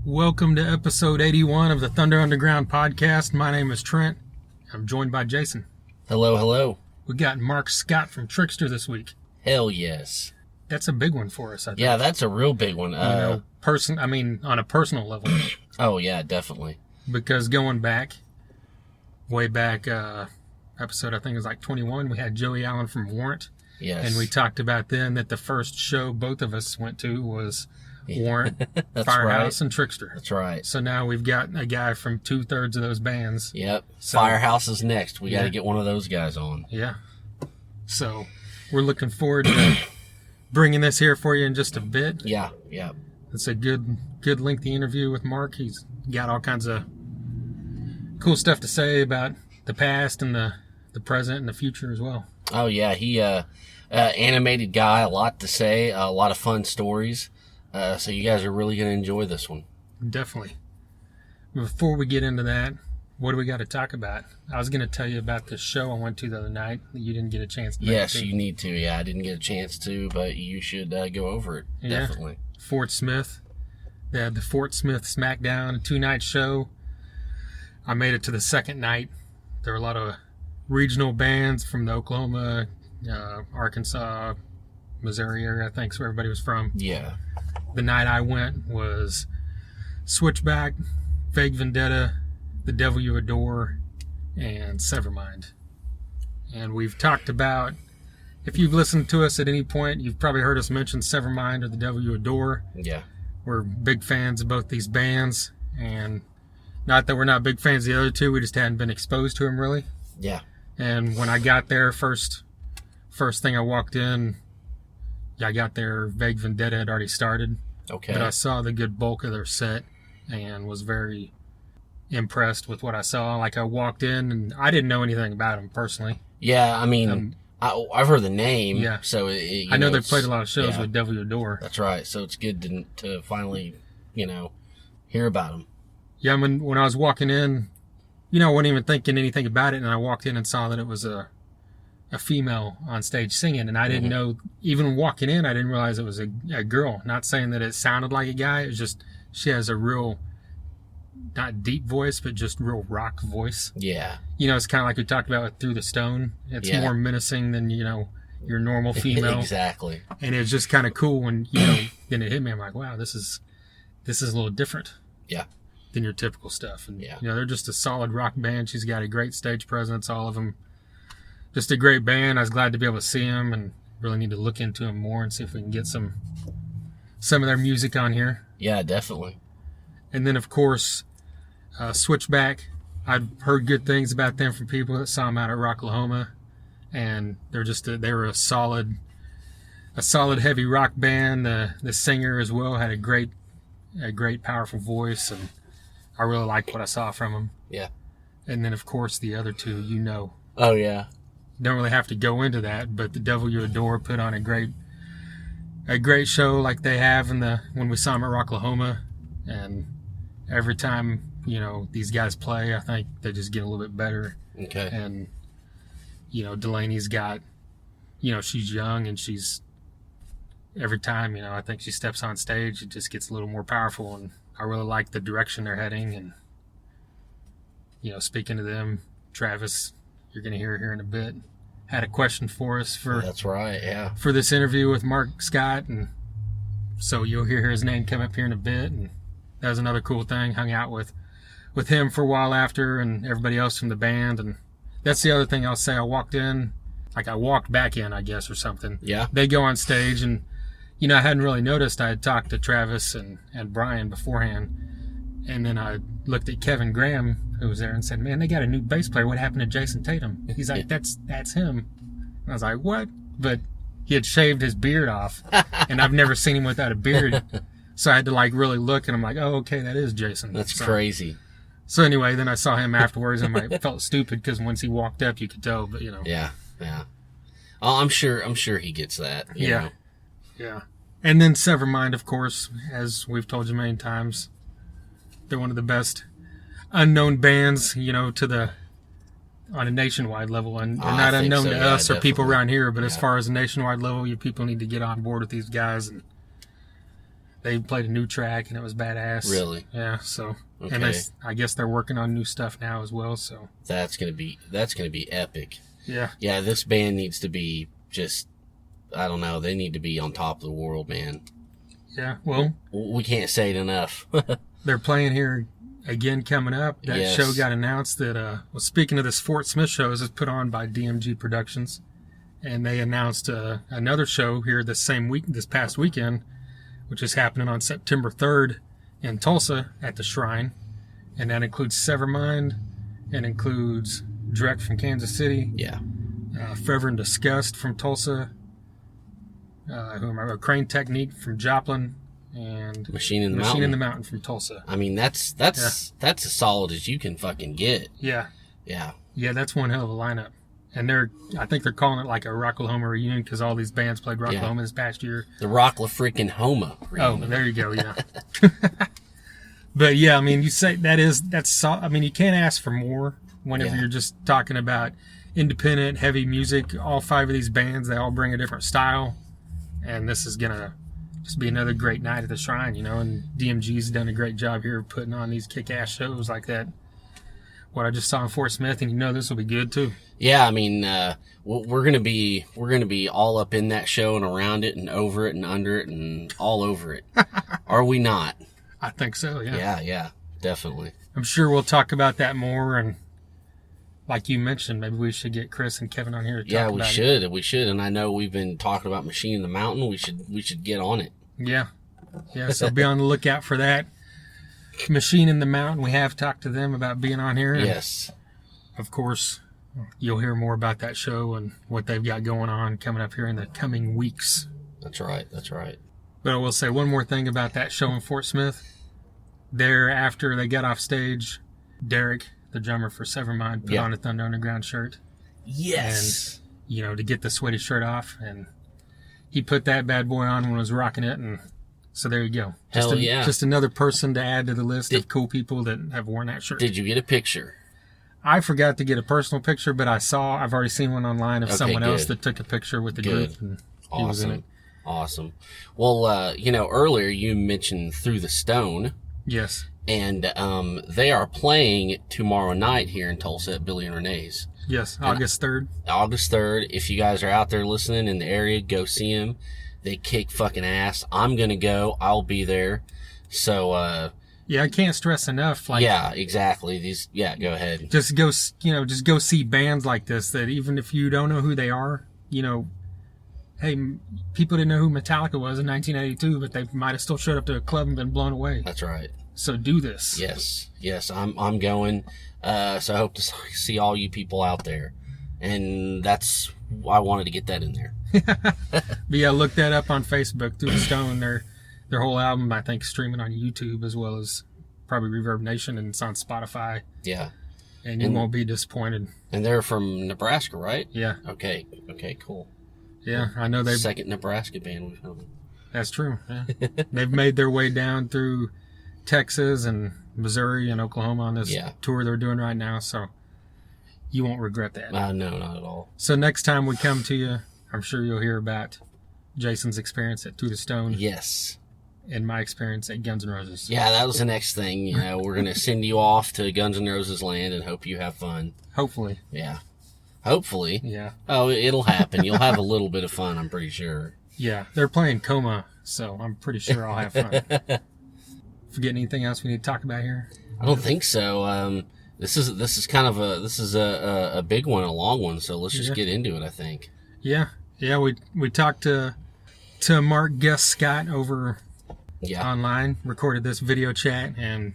Welcome to episode 81 of the Thunder Underground podcast. My name is Trent. I'm joined by Jason. Hello, hello. We got Mark Scott from Trixter this week. Hell yes. That's a big one for us, I think. Yeah, that's a real big one. on a personal level. Oh, yeah, definitely. Because going back, way back, episode I think it was like 21, we had Joey Allen from Warrant. Yes. And we talked about then that the first show both of us went to was Warrant, That's Firehouse, right. and Trixter. That's right. So now we've got a guy from 2/3 of those bands. Yep. So, Firehouse is next. We got Yeah. to get one of those guys on. Yeah. So we're looking forward to bringing this here for you in just a bit. Yeah. It's a good lengthy interview with Mark. He's got all kinds of cool stuff to say about the past and the present and the future as well. Oh, yeah. He, animated guy, a lot to say, a lot of fun stories. So you guys are really going to enjoy this one. Definitely. Before we get into that, what do we got to talk about? I was going to tell you about the show I went to the other night that you didn't get a chance to Yes, make it to. you need to. Yeah, I didn't get a chance to, but you should go over it. Yeah. Definitely. Fort Smith. They had the Fort Smith Smackdown, a 2-night show. I made it to the second night. There were a lot of regional bands from the Oklahoma, Arkansas, Missouri area, I think, is where everybody was from. Yeah. The night I went was Switchback, Vendetta, The Devil You Adore, and Severmind. And we've talked about, if you've listened to us at any point, you've probably heard us mention Severmind or The Devil You Adore. Yeah. We're big fans of both these bands, and not that we're not big fans of the other two, we just hadn't been exposed to them really. Yeah. And when I got there, first thing I walked in, I got there, Vendetta had already started. Okay. But I saw the good bulk of their set and was very impressed with what I saw. Like, I walked in and I didn't know anything about them personally. Yeah, I mean, I've heard the name. Yeah. So I know they've played a lot of shows with Devil You Adore. That's right. So it's good to finally, hear about them. Yeah, when I was walking in, I wasn't even thinking anything about it, and I walked in and saw that it was a female on stage singing, and I didn't know, even walking in, I didn't realize it was a girl. Not saying that it sounded like a guy, it was just, she has a real, not deep voice, but just real rock voice. Yeah. It's kind of like we talked about with Through the Stone. It's more menacing than, your normal female. Exactly. And it's just kind of cool when, then it hit me. I'm like, wow, this is a little different. Yeah. Than your typical stuff. And, Yeah. they're just a solid rock band. She's got a great stage presence, all of them. Just a great band. I was glad to be able to see them and really need to look into them more and see if we can get some of their music on here. Yeah, definitely. And then, of course, Switchback. I've heard good things about them from people that saw them out at Rocklahoma, and they're just they were a solid heavy rock band. The singer as well had a great powerful voice, and I really liked what I saw from them. Yeah. And then, of course, the other two, Oh, yeah. don't really have to go into that, but The Devil You Adore put on a great show like they have when we saw them at Rocklahoma. And every time, these guys play, I think they just get a little bit better. Okay. And, Delaney's got, she's young, and every time, I think she steps on stage, it just gets a little more powerful. And I really like the direction they're heading. And, speaking to them, Travis, you're going to hear here in a bit, had a question for us That's right, yeah. for this interview with Mark Scott, and so you'll hear his name come up here in a bit. And that was another cool thing. Hung out with him for a while after, and everybody else from the band. And that's the other thing I'll say. I walked back in, I guess, or something. Yeah. They go on stage, and I hadn't really noticed. I had talked to Travis and Brian beforehand, and then I looked at Kevin Graham, who was there, and said, "Man, they got a new bass player. What happened to Jason Tatum?" He's like, "That's him." And I was like, "What?" But he had shaved his beard off, and I've never seen him without a beard. So I had to really look, and I'm like, "Oh, okay, that is Jason." That's crazy. So anyway, then I saw him afterwards, and I felt stupid because once he walked up, you could tell. But Yeah. Oh, I'm sure he gets that. You know. Yeah. And then Severmind, of course, as we've told you many times, they're one of the best unknown bands, on a nationwide level, and they're not unknown to us or people around here. But as far as a nationwide level, you people need to get on board with these guys. And They played a new track and it was badass. Really? Yeah. So, Okay. and I guess they're working on new stuff now as well. So That's gonna be epic. yeah. Yeah, this band needs to be just, I don't know, they need to be on top of the world, man. Yeah. Well, We can't say it enough. they're playing here again coming up. That Yes. show got announced that, well, speaking of this Fort Smith show, this is put on by DMG Productions. And they announced another show here this past weekend, which is happening on September 3rd in Tulsa at the Shrine. And that includes Severmind, and includes Direct from Kansas City, Yeah. Forever in Disgust from Tulsa, Crane Technique from Joplin, and Machine in the Machine Mountain. in the Mountain from Tulsa. I mean, that's as solid as you can fucking get. Yeah. Yeah. Yeah, that's one hell of a lineup. And I think they're calling it like a Rocklahoma reunion because all these bands played Rocklahoma this past year. The Rocklahoma. Oh, there you go, yeah. But yeah, I mean, you say I mean, you can't ask for more whenever you're just talking about independent, heavy music. All 5 of these bands, they all bring a different style. And this is going to just be another great night at the Shrine, you know. And DMG's done a great job here of putting on these kick-ass shows like that. What I just saw in Fort Smith, and you know this will be good too. Yeah, I mean, we're gonna be all up in that show and around it and over it and under it and all over it. Are we not? I think so, yeah. Yeah, definitely. I'm sure we'll talk about that more, and like you mentioned, maybe we should get Chris and Kevin on here to talk about it. We should. And I know we've been talking about Machine in the Mountain. We should get on it. Yeah. So be on the lookout for that. Machine in the Mountain, we have talked to them about being on here. Yes. Of course, you'll hear more about that show and what they've got going on coming up here in the coming weeks. That's right. But I will say one more thing about that show in Fort Smith. There, after they got off stage, Derek, the drummer for Severmind, put on a Thunder Underground shirt. Yes. And, you know, to get the sweaty shirt off. And he put that bad boy on when he was rocking it. And so there you go. Just another person to add to the list of cool people that have worn that shirt. Did you get a picture? I forgot to get a personal picture, but I've already seen one online of someone else that took a picture with the group. And he was in it. Awesome. Well, earlier you mentioned Through the Stone. Yes. And they are playing tomorrow night here in Tulsa at Billy and Renee's. Yes, August 3rd. August 3rd. If you guys are out there listening in the area, go see them. They kick fucking ass. I'm going to go. I'll be there. So, yeah, I can't stress enough. Like, yeah, exactly. Go ahead. Just go see bands like this that even if you don't know who they are, you know, hey, people didn't know who Metallica was in 1982, but they might have still showed up to a club and been blown away. That's right. So do this. Yes, I'm going. So I hope to see all you people out there. And that's why I wanted to get that in there. But yeah, look that up on Facebook. Through the Stone, their whole album, I think, streaming on YouTube as well as probably Reverb Nation, and it's on Spotify. Yeah. And you won't be disappointed. And they're from Nebraska, right? Yeah. Okay, cool. Yeah, I know they've... Second Nebraska band we've known. That's true. Yeah. They've made their way down through Texas and Missouri and Oklahoma on this tour they're doing right now, so you won't regret that. No, not at all. So next time we come to you, I'm sure you'll hear about Jason's experience at Through the Stone. Yes. And my experience at Guns N' Roses. Yeah, that was the next thing. You know, we're going to send you off to Guns N' Roses land and hope you have fun. Hopefully. Yeah. Hopefully. Yeah. Oh, it'll happen. You'll have a little bit of fun, I'm pretty sure. Yeah, they're playing Coma, so I'm pretty sure I'll have fun. Forgetting anything else we need to talk about here? I don't think so. This is kind of a big one, a long one, so let's just get into it, I think. Yeah. We talked to Mark Guest Scott over online, recorded this video chat, and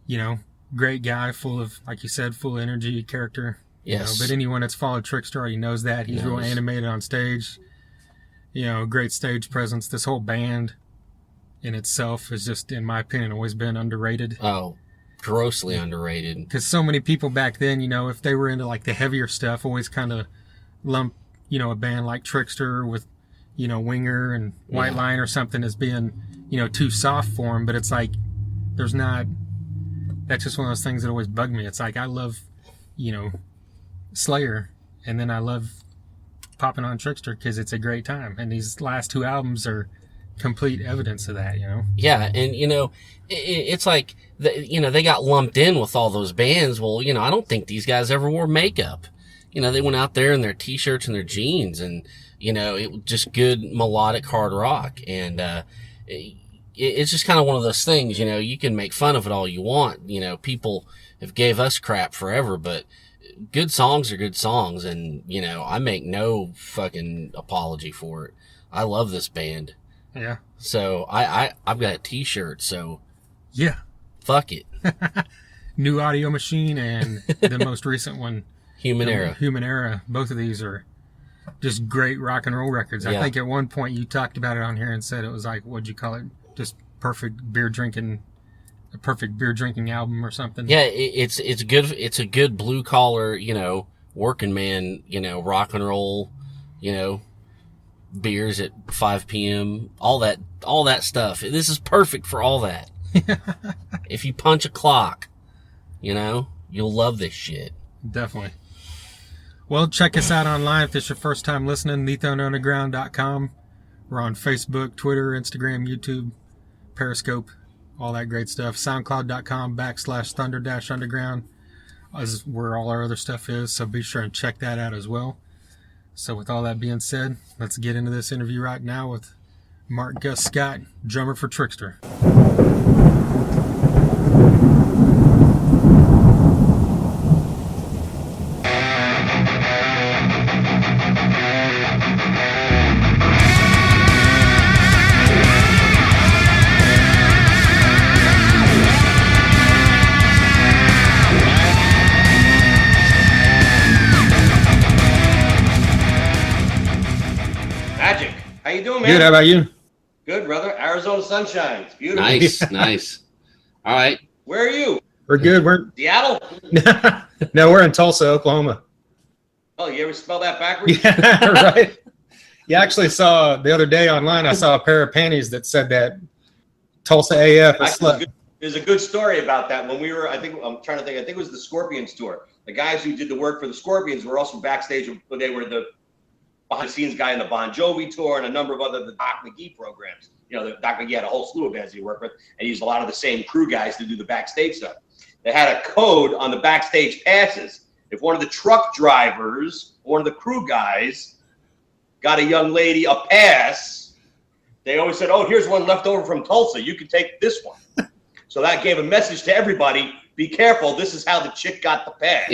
you know, great guy, full of, like you said, full of energy, character. Yes. You know, but anyone that's followed Trixter already knows that. He's real animated on stage. You know, great stage presence. This whole band in itself has just, in my opinion, always been underrated. Oh, grossly underrated. Because so many people back then, you know, if they were into like the heavier stuff, always kind of lump, you know, a band like Trixter with, you know, Winger and White Line or something as being, you know, too soft for them. But it's like, there's not, that's just one of those things that always bug me. It's like, I love, you know, Slayer, and then I love popping on Trixter because it's a great time. And these last two albums are complete evidence of that, you know? Yeah, and, you know, it's like, you know, they got lumped in with all those bands. Well, you know, I don't think these guys ever wore makeup. You know, they went out there in their T-shirts and their jeans, and, you know, it was just good melodic hard rock. And it's just kind of one of those things, you know, you can make fun of it all you want. You know, people have gave us crap forever, but good songs are good songs, and, you know, I make no fucking apology for it. I love this band. Yeah. So I've got a T-shirt, so yeah, fuck it. New Audio Machine and the most recent one, Human Era. Human Era. Both of these are just great rock and roll records. Yeah. I think at one point you talked about it on here and said it was like, what'd you call it? Just a perfect beer drinking album or something. Yeah, it's good. It's a good blue collar, you know, working man, you know, rock and roll, you know, beers at 5 p.m. All that stuff. This is perfect for all that. If you punch a clock, you know, you'll love this shit. Definitely. Well, check us out online if this is your first time listening, lethonunderground.com. We're on Facebook, Twitter, Instagram, YouTube, Periscope, all that great stuff. SoundCloud.com/thunder-underground is where all our other stuff is, so be sure and check that out as well. So with all that being said, let's get into this interview right now with Mark Gus Scott, drummer for Trixter. How you doing, man? Good, how about you? Good, brother. Arizona sunshine. It's beautiful. Nice, nice. All right. Where are you? We're good. We're Seattle? No, we're in Tulsa, Oklahoma. Oh, you ever spell that backwards? Yeah, right. You actually saw the other day online, I saw a pair of panties that said that Tulsa AF is slut. There's a good story about that. When we were, I think it was the Scorpions tour. The guys who did the work for the Scorpions were also backstage. They were the behind-the-scenes guy in the Bon Jovi tour and a number of other the Doc McGee programs. You know, Doc McGee had a whole slew of bands he worked with, and he used a lot of the same crew guys to do the backstage stuff. They had a code on the backstage passes. If one of the truck drivers, one of the crew guys, got a young lady a pass, they always said, "Oh, here's one left over from Tulsa. You can take this one." So that gave a message to everybody: be careful. This is how the chick got the pass.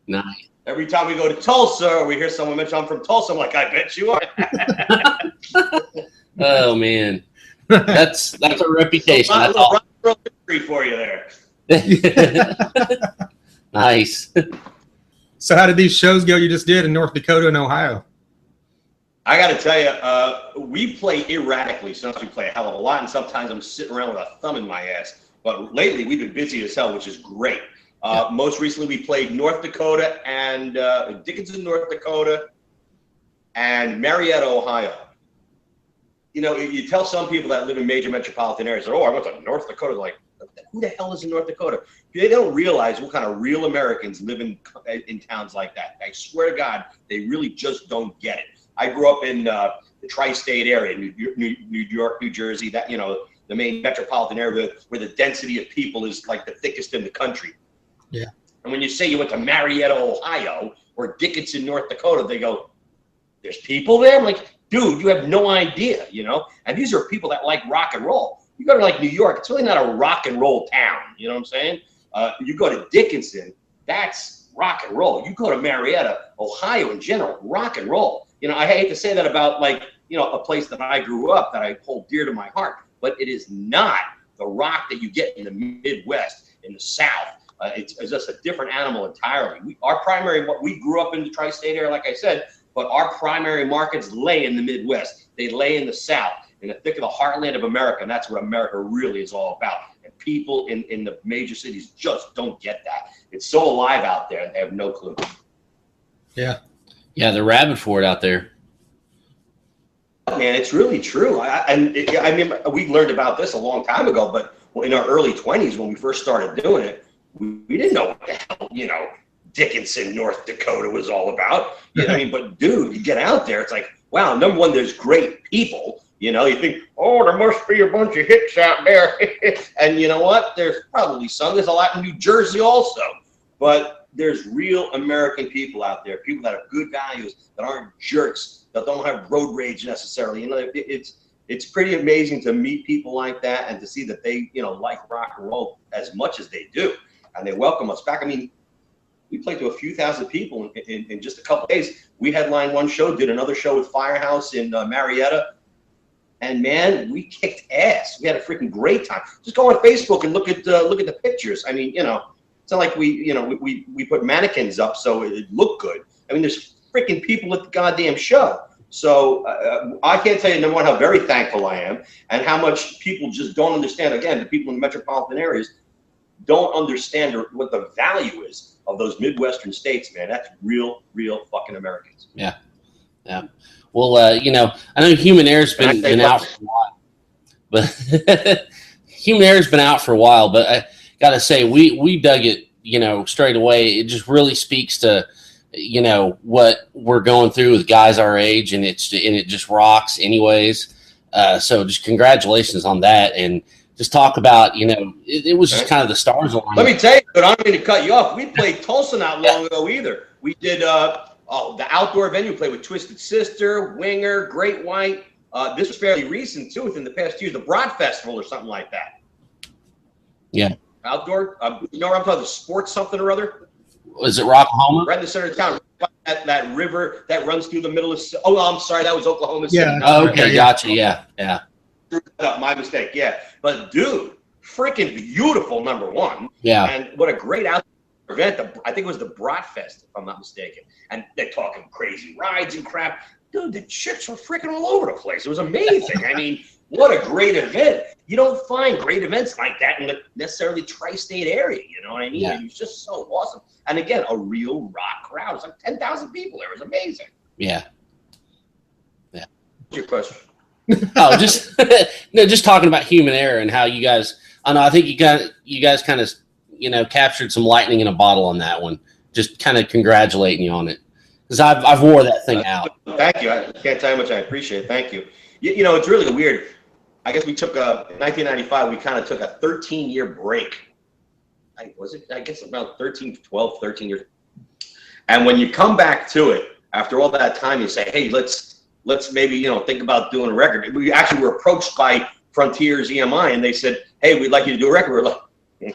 Nice. Every time we go to Tulsa or we hear someone mention I'm from Tulsa, I'm like, I bet you are. Oh man, that's a reputation. A That's all. history for you there. Nice. So how did these shows go you just did in North Dakota and Ohio? I got to tell you, we play erratically. Sometimes we play a hell of a lot, and sometimes I'm sitting around with a thumb in my ass. But lately, we've been busy as hell, which is great. Most recently, we played North Dakota and Dickinson, North Dakota, and Marietta, Ohio. You know, you tell some people that live in major metropolitan areas, "Oh, I went to North Dakota." They're like, who the hell is in North Dakota? They don't realize what kind of real Americans live in towns like that. I swear to God, they really just don't get it. I grew up in the tri-state area, New York, New Jersey, that, you know, the main metropolitan area where the density of people is like the thickest in the country. Yeah. And when you say you went to Marietta, Ohio, or Dickinson, North Dakota, they go, "There's people there?" I'm like, dude, you have no idea, you know? And these are people that like rock and roll. You go to like New York, it's really not a rock and roll town. You know what I'm saying? You go to Dickinson, that's rock and roll. You go to Marietta, Ohio in general, rock and roll. You know, I hate to say that about, like, you know, a place that I grew up that I hold dear to my heart, but it is not the rock that you get in the Midwest, in the South. It's just a different animal entirely. We grew up in the tri-state area, like I said, but our primary markets lay in the Midwest. They lay in the South, in the thick of the heartland of America, and that's what America really is all about. And people in the major cities just don't get that. It's so alive out there, and they have no clue. Yeah. Yeah, they're rabid for it out there. Man, it's really true. I mean, we learned about this a long time ago, but in our early 20s, when we first started doing it, we didn't know what the hell, you know, Dickinson, North Dakota was all about. You know what I mean? But dude, you get out there, it's like, wow, number one, there's great people. You know, you think, oh, there must be a bunch of hicks out there. And you know what? There's probably some. There's a lot in New Jersey also. But there's real American people out there, people that have good values, that aren't jerks, that don't have road rage necessarily. You know, it's pretty amazing to meet people like that and to see that they, you know, like rock and roll as much as they do. And they welcome us back. I mean, we played to a few thousand people in just a couple of days. We headlined one show, did another show with Firehouse in Marietta. And man, we kicked ass. We had a freaking great time. Just go on Facebook and look at the pictures. I mean, you know, it's not like we put mannequins up so it looked good. I mean, there's freaking people at the goddamn show. So I can't tell you, number one, how very thankful I am, and how much people just don't understand. Again, the people in the metropolitan areas don't understand what the value is of those Midwestern states, man. That's real fucking Americans. Yeah. Yeah. Well, you know, I know Human Air's been out for a while, but Human Air's been out for a while, but I gotta say, we dug it, you know, straight away. It just really speaks to, you know, what we're going through with guys our age, and it just rocks anyways. So just congratulations on that. And just talk about, you know, it was just kind of the stars aligned. Let me tell you, but I don't mean to cut you off. We played Tulsa not long ago either. We did the outdoor venue, played with Twisted Sister, Winger, Great White. This was fairly recent too, within the past year, the Broad Festival or something like that. Yeah. Outdoor, you know what I'm talking about, the sports something or other? Was it Rocklahoma? Right in the center of town. That river that runs through the middle of, I'm sorry, that was Oklahoma City. Yeah. Oh, okay, gotcha, yeah. My mistake, yeah. But dude, freaking beautiful, number one. Yeah. And what a great outdoor event. I think it was the Bratfest, if I'm not mistaken. And they're talking crazy rides and crap. Dude, the chicks were freaking all over the place. It was amazing. I mean, what a great event. You don't find great events like that in the necessarily tri-state area, you know what I mean? Yeah. It was just so awesome. And again, a real rock crowd. It was like 10,000 people there. It was amazing. Yeah. What's your question? Oh, just no, just talking about Human Air and how you guys. I know. I think you guys kind of, you know, captured some lightning in a bottle on that one. Just kind of congratulating you on it, because I've wore that thing out. Thank you. I can't tell you how much I appreciate it. Thank you. You know, it's really weird. I guess we took in 1995. We kind of took a 13-year break. I guess about 13 years. And when you come back to it after all that time, you say, hey, let's maybe, you know, think about doing a record. We actually were approached by Frontiers EMI, and they said, hey, we'd like you to do a record. We're like,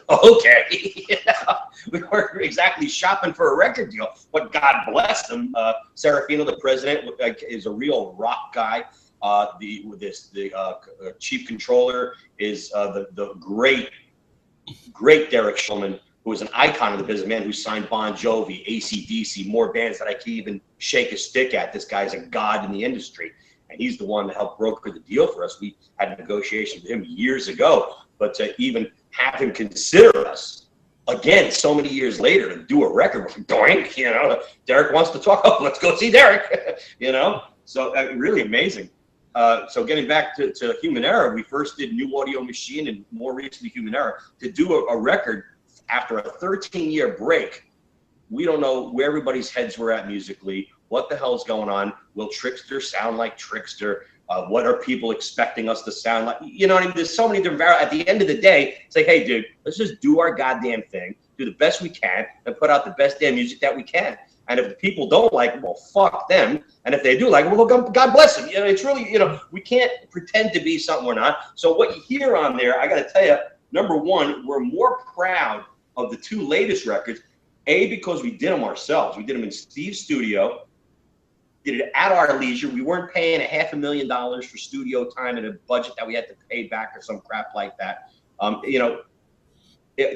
okay. We weren't exactly shopping for a record deal, but God bless them. Serafino, the president, is a real rock guy. The chief controller is the great Derek Shulman, who is an icon of the business, man who signed Bon Jovi, AC/DC, more bands that I can't even shake a stick at. This guy's a god in the industry, and he's the one that helped broker the deal for us. We had negotiations with him years ago, but to even have him consider us again so many years later to do a record, doink, you know, Derek wants to talk. Oh, let's go see Derek, you know. So really amazing. So getting back to Human Era, we first did New Audio Machine and more recently Human Era. To do a record after a 13-year break, we don't know where everybody's heads were at musically, what the hell's going on. Will Trixter sound like Trixter? What are people expecting us to sound like? You know what I mean? There's so many different variables. At the end of the day, it's like, hey, dude, let's just do our goddamn thing, do the best we can, and put out the best damn music that we can. And if the people don't like it, well, fuck them. And if they do like it, well, God bless them. You know, it's really, you know, we can't pretend to be something we're not. So what you hear on there, I got to tell you, number one, we're more proud of the two latest records, because we did them ourselves. We did them in Steve's studio, did it at our leisure. We weren't paying $500,000 for studio time and a budget that we had to pay back or some crap like that. You know,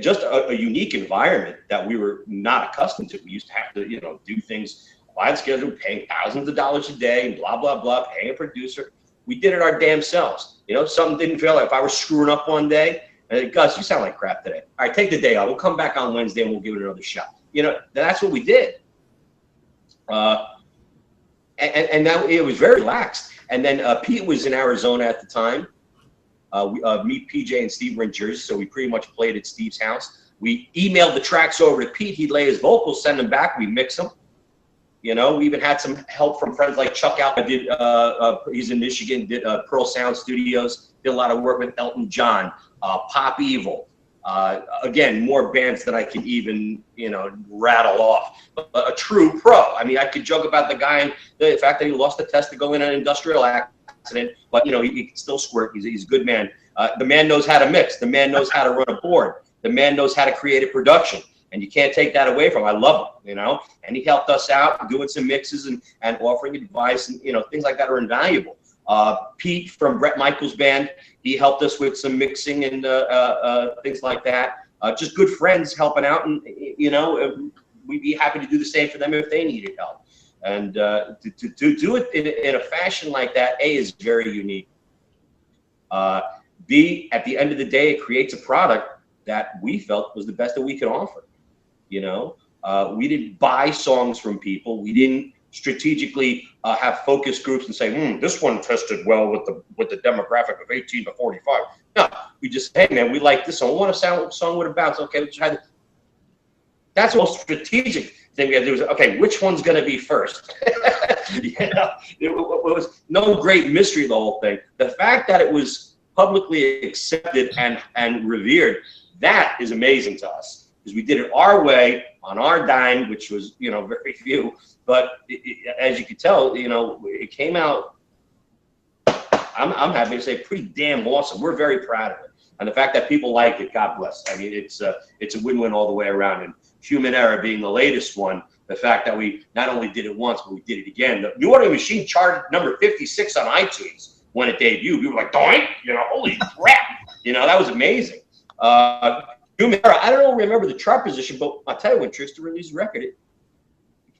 just a unique environment that we were not accustomed to. We used to have to, you know, do things wide schedule, paying thousands of dollars a day, blah, blah, blah, paying a producer. We did it our damn selves. You know, something didn't feel like, if I was screwing up one day, and Gus, you sound like crap today. All right, take the day off. We'll come back on Wednesday and we'll give it another shot. You know, that's what we did. And that, it was very relaxed. And then Pete was in Arizona at the time. Me, PJ, and Steve were in Jersey, so we pretty much played at Steve's house. We emailed the tracks over to Pete. He'd lay his vocals, send them back. We mix them. You know, we even had some help from friends like Chuck Alka. He's in Michigan, did Pearl Sound Studios, did a lot of work with Elton John, Pop Evil. Again, more bands that I can even, you know, rattle off. But a true pro. I mean, I could joke about the guy and the fact that he lost the test to go in an industrial accident, but, you know, he can still squirt. He's a good man. The man knows how to mix. The man knows how to run a board. The man knows how to create a production. And you can't take that away from him. I love him, you know. And he helped us out doing some mixes and offering advice, and, you know, things like that are invaluable. Pete from Bret Michaels' band, he helped us with some mixing and things like that. Just good friends helping out, and, you know, we'd be happy to do the same for them if they needed help. And to do it in a fashion like that, A, is very unique. B, at the end of the day, it creates a product that we felt was the best that we could offer. You know, we didn't buy songs from people. We didn't strategically have focus groups and say, this one tested well with the demographic of 18 to 45. No, we just, hey man, we like this song. We want a song with a bounce. Okay, let's try. That's the most strategic thing we had to do. Was, okay, which one's going to be first? You know, it was no great mystery, the whole thing. The fact that it was publicly accepted and revered, that is amazing to us. Because we did it our way, on our dime, which was, you know, very few. But as you can tell, you know, it came out, I'm happy to say, pretty damn awesome. We're very proud of it. And the fact that people like it, God bless. I mean, it's a win-win all the way around. And Human Error being the latest one, the fact that we not only did it once, but we did it again. The New Order Machine charted number 56 on iTunes when it debuted. We were like, doink, you know, holy crap. You know, that was amazing. Human Error, I don't remember the chart position, but I'll tell you, when Trixter released a record,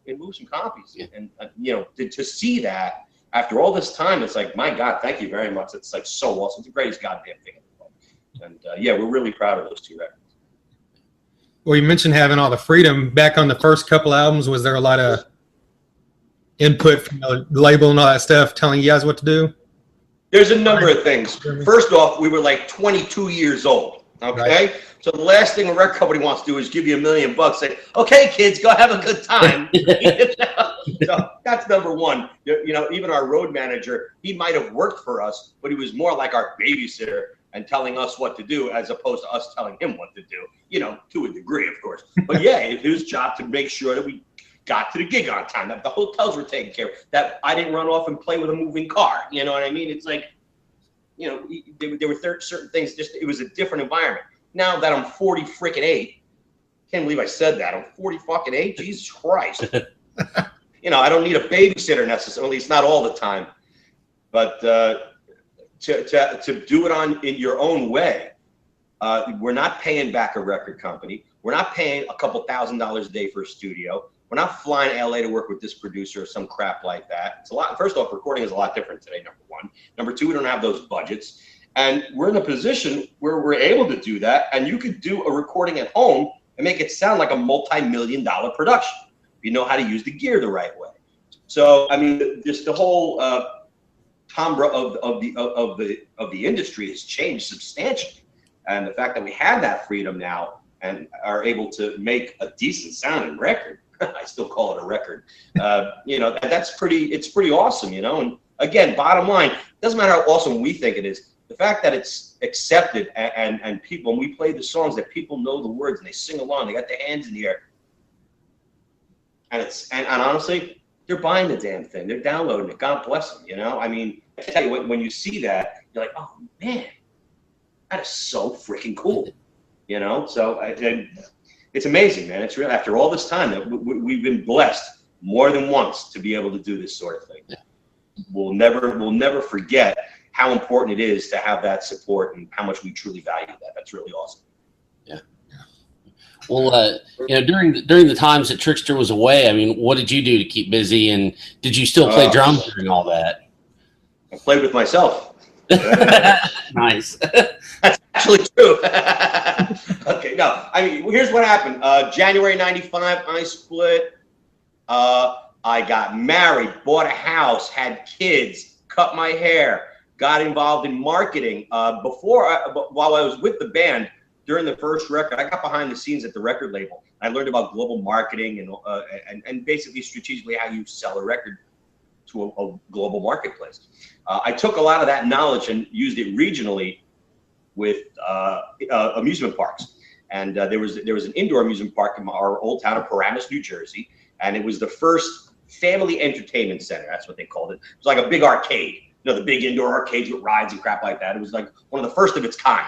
it moved some copies. Yeah. And you know, to see that after all this time, it's like, my God, thank you very much. It's like so awesome. It's the greatest goddamn thing in the world. And yeah, we're really proud of those two records. Well, you mentioned having all the freedom. Back on the first couple albums, was there a lot of input from the label and all that stuff telling you guys what to do? There's a number of things. First off, we were like 22 years old. Okay. Right. So the last thing a record company wants to do is give you $1 million, say, okay, kids, go have a good time. So that's number one. You know, even our road manager, he might have worked for us, but he was more like our babysitter and telling us what to do as opposed to us telling him what to do, you know, to a degree, of course. But yeah, it was his job to make sure that we got to the gig on time, that the hotels were taken care of, that I didn't run off and play with a moving car. You know what I mean? It's like, you know, there were certain things, just, it was a different environment. Now that I'm 40 freaking 8, can't believe I said that. I'm 40 fucking 8. Jesus Christ. You know, I don't need a babysitter necessarily. It's not all the time, but to do it in your own way. We're not paying back a record company. We're not paying a couple $1,000s a day for a studio. We're not flying to LA to work with this producer or some crap like that. It's a lot. First off, recording is a lot different today. Number one. Number two, we don't have those budgets. And we're in a position where we're able to do that. And you could do a recording at home and make it sound like a multi-million-dollar production if you know how to use the gear the right way. So, I mean, just the whole timbre of the industry has changed substantially. And the fact that we have that freedom now and are able to make a decent sounding record, I still call it a record, you know, it's pretty awesome, you know. And again, bottom line, it doesn't matter how awesome we think it is. The fact that it's accepted and people, when we play the songs, that people know the words and they sing along, they got their hands in the air. And and honestly, they're buying the damn thing. They're downloading it. God bless them, you know? I mean, I tell you, when you see that, you're like, oh man, that is so freaking cool, you know? So it's amazing, man. It's real. After all this time, that we've been blessed more than once to be able to do this sort of thing. Yeah. We'll never forget how important it is to have that support and how much we truly value that. That's really awesome. Yeah. Well, you know, during the times that Trixter was away, I mean, what did you do to keep busy, and did you still play drums during all that? I played with myself. Nice. That's actually true. Okay, no, I mean, here's what happened. January 95, I split. I got married, bought a house, had kids, cut my hair, got involved in marketing. While I was with the band, during the first record, I got behind the scenes at the record label. I learned about global marketing and basically strategically how you sell a record to a global marketplace. I took a lot of that knowledge and used it regionally with amusement parks. And there was an indoor amusement park in our old town of Paramus, New Jersey, and it was the first family entertainment center. That's what they called it. It was like a big arcade, the big indoor arcades with rides and crap like that. It was like one of the first of its kind.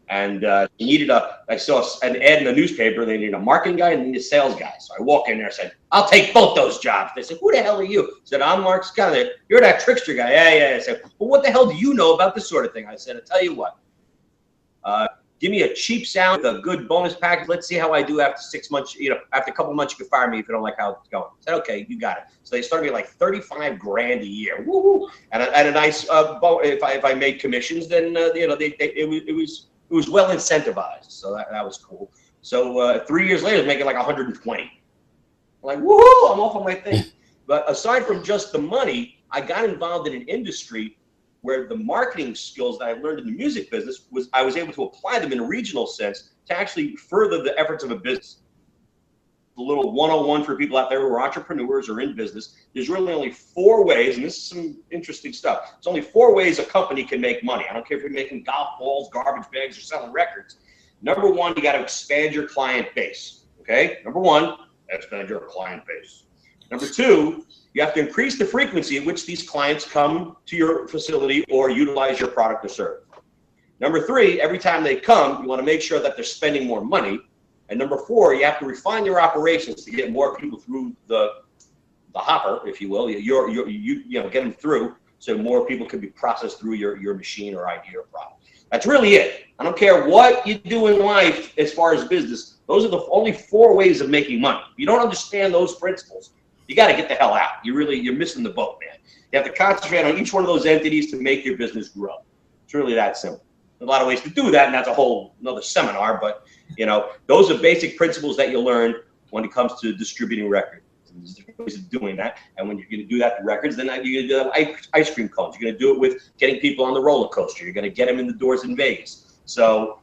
And I saw an ad in the newspaper. They needed a marketing guy and they needed a sales guy. So I walk in there and said, I'll take both those jobs. They said, who the hell are you? I said, I'm Mark Scott. You're that Trixter guy. Yeah. I said, well, what the hell do you know about this sort of thing? I said, I'll tell you what. Give me a cheap sound with a good bonus package. Let's see how I do after 6 months. After a couple of months, you can fire me if you don't like how it's going. I said, okay, you got it. So they started me like $35,000 a year. Woo-hoo. And a nice, if I made commissions, then, it was well incentivized. So that was cool. So 3 years later, I was making like 120. I'm like, woohoo, I'm off on my thing. But aside from just the money, I got involved in an industry where the marketing skills that I learned in the music business I was able to apply them in a regional sense to actually further the efforts of a business. A little 101 for people out there who are entrepreneurs or in business. There's really only 4 ways, and this is some interesting stuff. There's only 4 ways a company can make money. I don't care if you're making golf balls, garbage bags, or selling records. Number 1, you got to expand your client base. Okay? Number 1, expand your client base. Number 2, you have to increase the frequency at which these clients come to your facility or utilize your product or service. Number 3, every time they come, you want to make sure that they're spending more money. And number 4, you have to refine your operations to get more people through the hopper, if you will. You get them through so more people can be processed through your machine or idea or product. That's really it. I don't care what you do in life as far as business. Those are the only 4 ways of making money. If you don't understand those principles, you got to get the hell out. You're missing the boat, man. You have to concentrate on each one of those entities to make your business grow. It's really that simple. There's a lot of ways to do that, and that's a whole another seminar. But those are basic principles that you learn when it comes to distributing records. There's different ways of doing that, and when you're going to do that to records, then you're going to do that with ice cream cones. You're going to do it with getting people on the roller coaster. You're going to get them in the doors in Vegas. So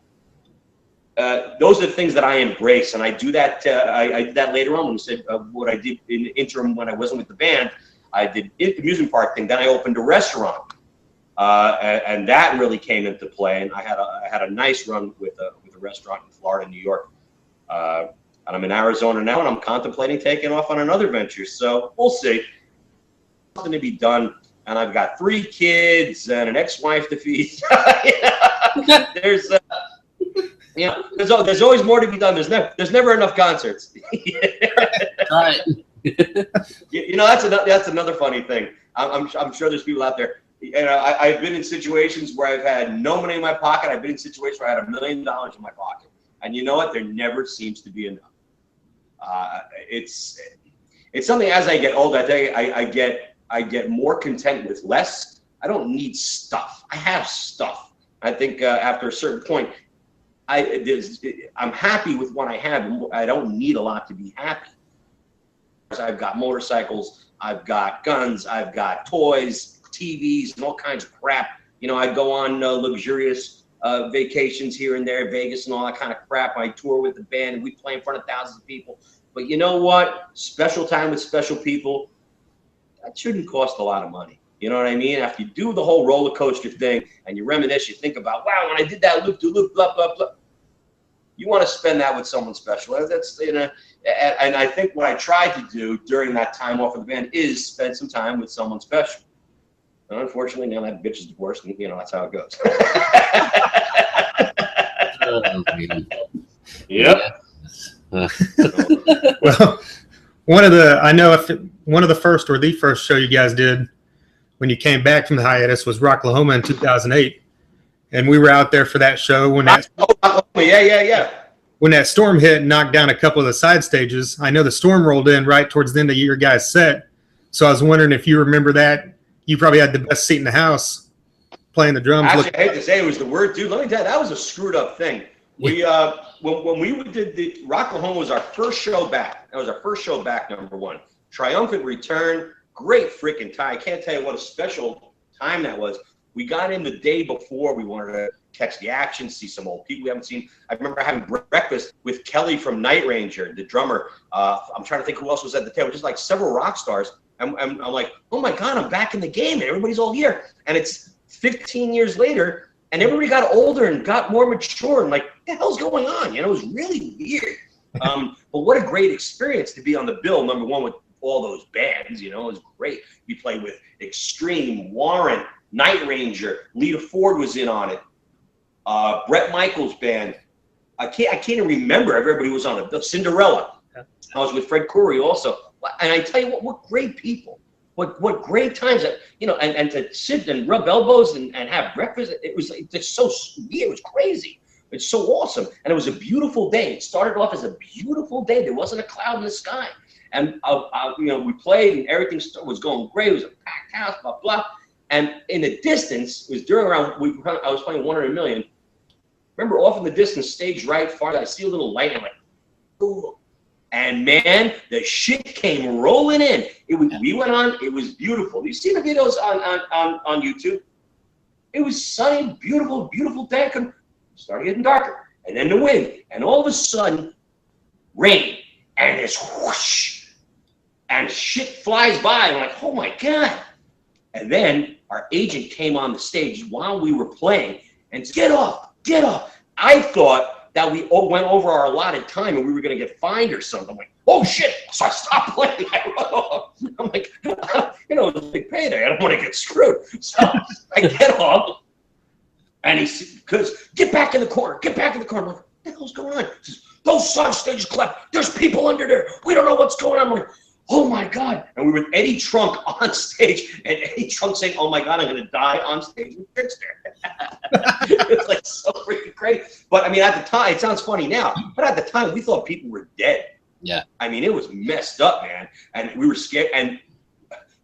those are the things that I embrace, and I do that. I did that later on when we said what I did in the interim when I wasn't with the band. I did the amusement park thing. Then I opened a restaurant, and that really came into play. And I had a nice run with a restaurant in Florida, New York, and I'm in Arizona now, and I'm contemplating taking off on another venture. So we'll see. Something to be done, and I've got 3 kids and an ex-wife to feed. There's always more to be done. There's never enough concerts. Right. That's another funny thing. I'm sure there's people out there. I've been in situations where I've had no money in my pocket. I've been in situations where I had $1 million in my pocket, and you know what? There never seems to be enough. It's something as I get older. I get more content with less. I don't need stuff. I have stuff. I think after a certain point, I'm happy with what I have. I don't need a lot to be happy. I've got motorcycles, I've got guns, I've got toys, TVs, and all kinds of crap. I go on luxurious vacations here and there, Vegas and all that kind of crap. I tour with the band, and we play in front of thousands of people. But you know what? Special time with special people, that shouldn't cost a lot of money. You know what I mean? After you do the whole roller coaster thing and you reminisce, you think about, wow, when I did that loop-de-loop, blah, blah, blah. You want to spend that with someone special. That's and I think what I tried to do during that time off of the band is spend some time with someone special. And unfortunately, now that bitch is divorced, and that's how it goes. Yep. Well, one of the first or the first show you guys did when you came back from the hiatus was Rocklahoma in 2008, and we were out there for that show when that when that storm hit and knocked down a couple of the side stages. I know the storm rolled in right towards the end of your guys' set, so I was wondering if you remember that. You probably had the best seat in the house playing the drums. Actually, I hate to say it was the word, dude. Let me tell you, that was a screwed up thing. We when we did the Rocklahoma was our first show back. That was our first show back, number 1. Triumphant return. Great freaking time. I can't tell you what a special time that was. We got in the day before. We wanted to catch the action, see some old people we haven't seen. I remember having breakfast with Kelly from Night Ranger, the drummer. I'm trying to think who else was at the table, just like several rock stars. I'm like, oh my God, I'm back in the game and everybody's all here. And it's 15 years later and everybody got older and got more mature and like, what the hell's going on? You know, it was really weird. But what a great experience to be on the bill, number one, with all those bands, you know, it was great. We played with Extreme, Warrant, Night Ranger, Lita Ford was in on it. Brett Michaels' band. I can't even remember everybody was on it. Cinderella. I was with Fred Coury also. And I tell you what great people. What great times that, you know, and to sit and rub elbows and have breakfast. It was just so weird. It was crazy. It's so awesome. And it was a beautiful day. It started off as a beautiful day. There wasn't a cloud in the sky. And, you know, we played and everything was going great. It was a packed house, blah, blah. And in the distance, it was during around, I was playing 100 Million. Remember off in the distance, stage right, far, I see a little light and I'm like, ooh. And man, the shit came rolling in. We went on, it was beautiful. You see the videos on YouTube? It was sunny, beautiful, beautiful day. Started getting darker. And then the wind. And all of a sudden, rain. And this whoosh. And shit flies by. I'm like, oh my God. And then our agent came on the stage while we were playing and said, get off. I thought that we went over our allotted time and we were going to get fined or something. I'm like, oh shit. So I stopped playing. I run off. I'm like, you know, it's a big payday. I don't want to get screwed. So I get off. And he says, get back in the corner. I'm like, what the hell's going on? He says, those side stages collapsed. There's people under there. We don't know what's going on. I'm like, oh my God. And we were with Eddie Trunk on stage, and Eddie Trunk saying, oh my God, I'm going to die on stage with Trixter. It's like so freaking great. But I mean, at the time, it sounds funny now, but at the time, we thought people were dead. Yeah. I mean, it was messed up, man. And we were scared, and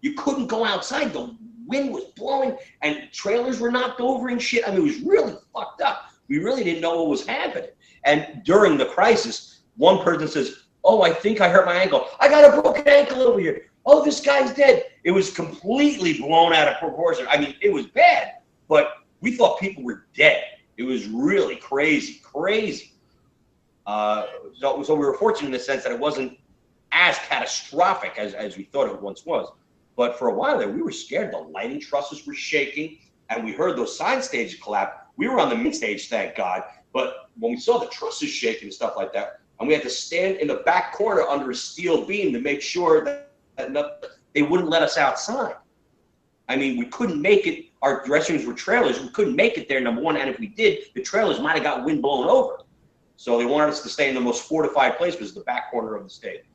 you couldn't go outside. The wind was blowing, and trailers were knocked over and shit. I mean, it was really fucked up. We really didn't know what was happening. And during the crisis, one person says, oh, I think I hurt my ankle. I got a broken ankle over here. Oh, this guy's dead. It was completely blown out of proportion. I mean, it was bad, but we thought people were dead. It was really crazy. So we were fortunate in the sense that it wasn't as catastrophic as we thought it once was. But for a while there, we were scared. The lighting trusses were shaking, and we heard those side stages collapse. We were on the main stage, thank God. But when we saw the trusses shaking and stuff like that, and we had to stand in the back corner under a steel beam to make sure that they wouldn't let us outside. I mean, we couldn't make it. Our dressing rooms were trailers. We couldn't make it there, number one. And if we did, the trailers might have got wind blown over. So they wanted us to stay in the most fortified place, which was the back corner of the stage.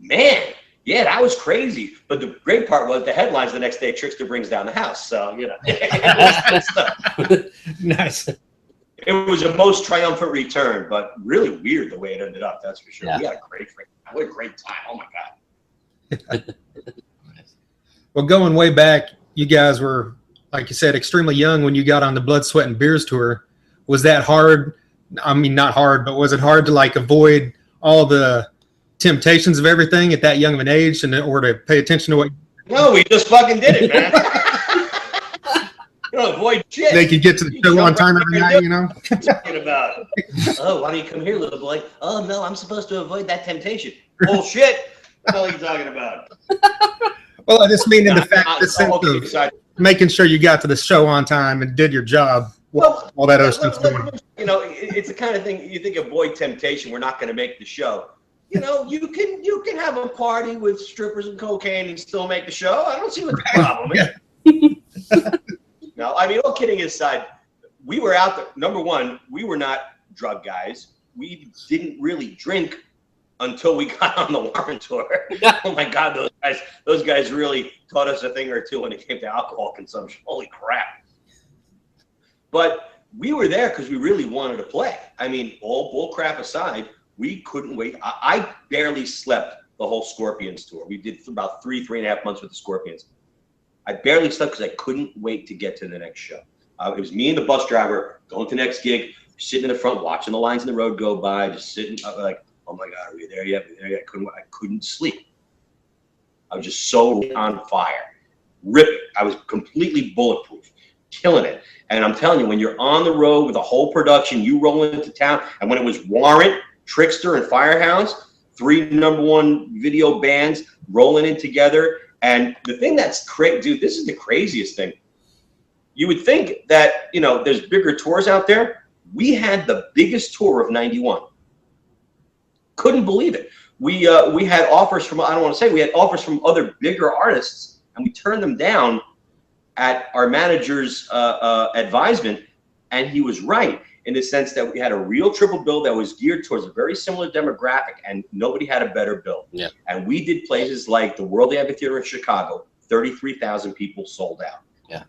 Man, yeah, that was crazy. But the great part was the headlines the next day, Trixter brings down the house. So, you know, it was good stuff. Nice. It was a most triumphant return, but really weird the way it ended up, that's for sure. Yeah. We had a great what a great time. Oh my God. Well, going way back, you guys were, like you said, extremely young when you got on the Blood, Sweat, and Beers tour. Was that hard? I mean, not hard, but was it hard to like avoid all the temptations of everything at that young of an age or to pay attention to what? No, we just fucking did it, man. You don't avoid shit. They could get to the show on time every night, you know? Talking about, oh, why don't you come here, little boy? Oh, no, I'm supposed to avoid that temptation. Bullshit. What the hell are you talking about? Well, I just mean in the fact, the sense of making sure you got to the show on time and did your job. Well, all that other stuff's going. You know, it's the kind of thing you think avoid temptation. We're not going to make the show. You know, you can have a party with strippers and cocaine and still make the show. I don't see what the problem is. No, I mean, all kidding aside, we were out there. Number one, we were not drug guys. We didn't really drink until we got on the Warren tour. Oh my God, those guys really taught us a thing or two when it came to alcohol consumption. Holy crap. But we were there because we really wanted to play. I mean, all bull crap aside, we couldn't wait. I barely slept the whole Scorpions tour. We did about 3.5 months with the Scorpions. I barely slept because I couldn't wait to get to the next show. It was me and the bus driver going to the next gig, sitting in the front, watching the lines in the road go by, just sitting like, oh my God, are we there yet? I couldn't sleep. I was just so on fire. Ripping. I was completely bulletproof. killing it. And I'm telling you, when you're on the road with a whole production, you roll into town, and when it was Warrant, Trixter, and Firehouse, 3 #1 video bands rolling in together. And the thing that's crazy, dude, this is the craziest thing. You would think that, you know, there's bigger tours out there. We had the biggest tour of '91. Couldn't believe it. We had offers from, I don't want to say, we had offers from other bigger artists, and we turned them down at our manager's advisement. And he was right in the sense that we had a real triple bill that was geared towards a very similar demographic, and nobody had a better bill. Yeah. And we did places like the World Amphitheater in Chicago, 33,000 people sold out. Yeah.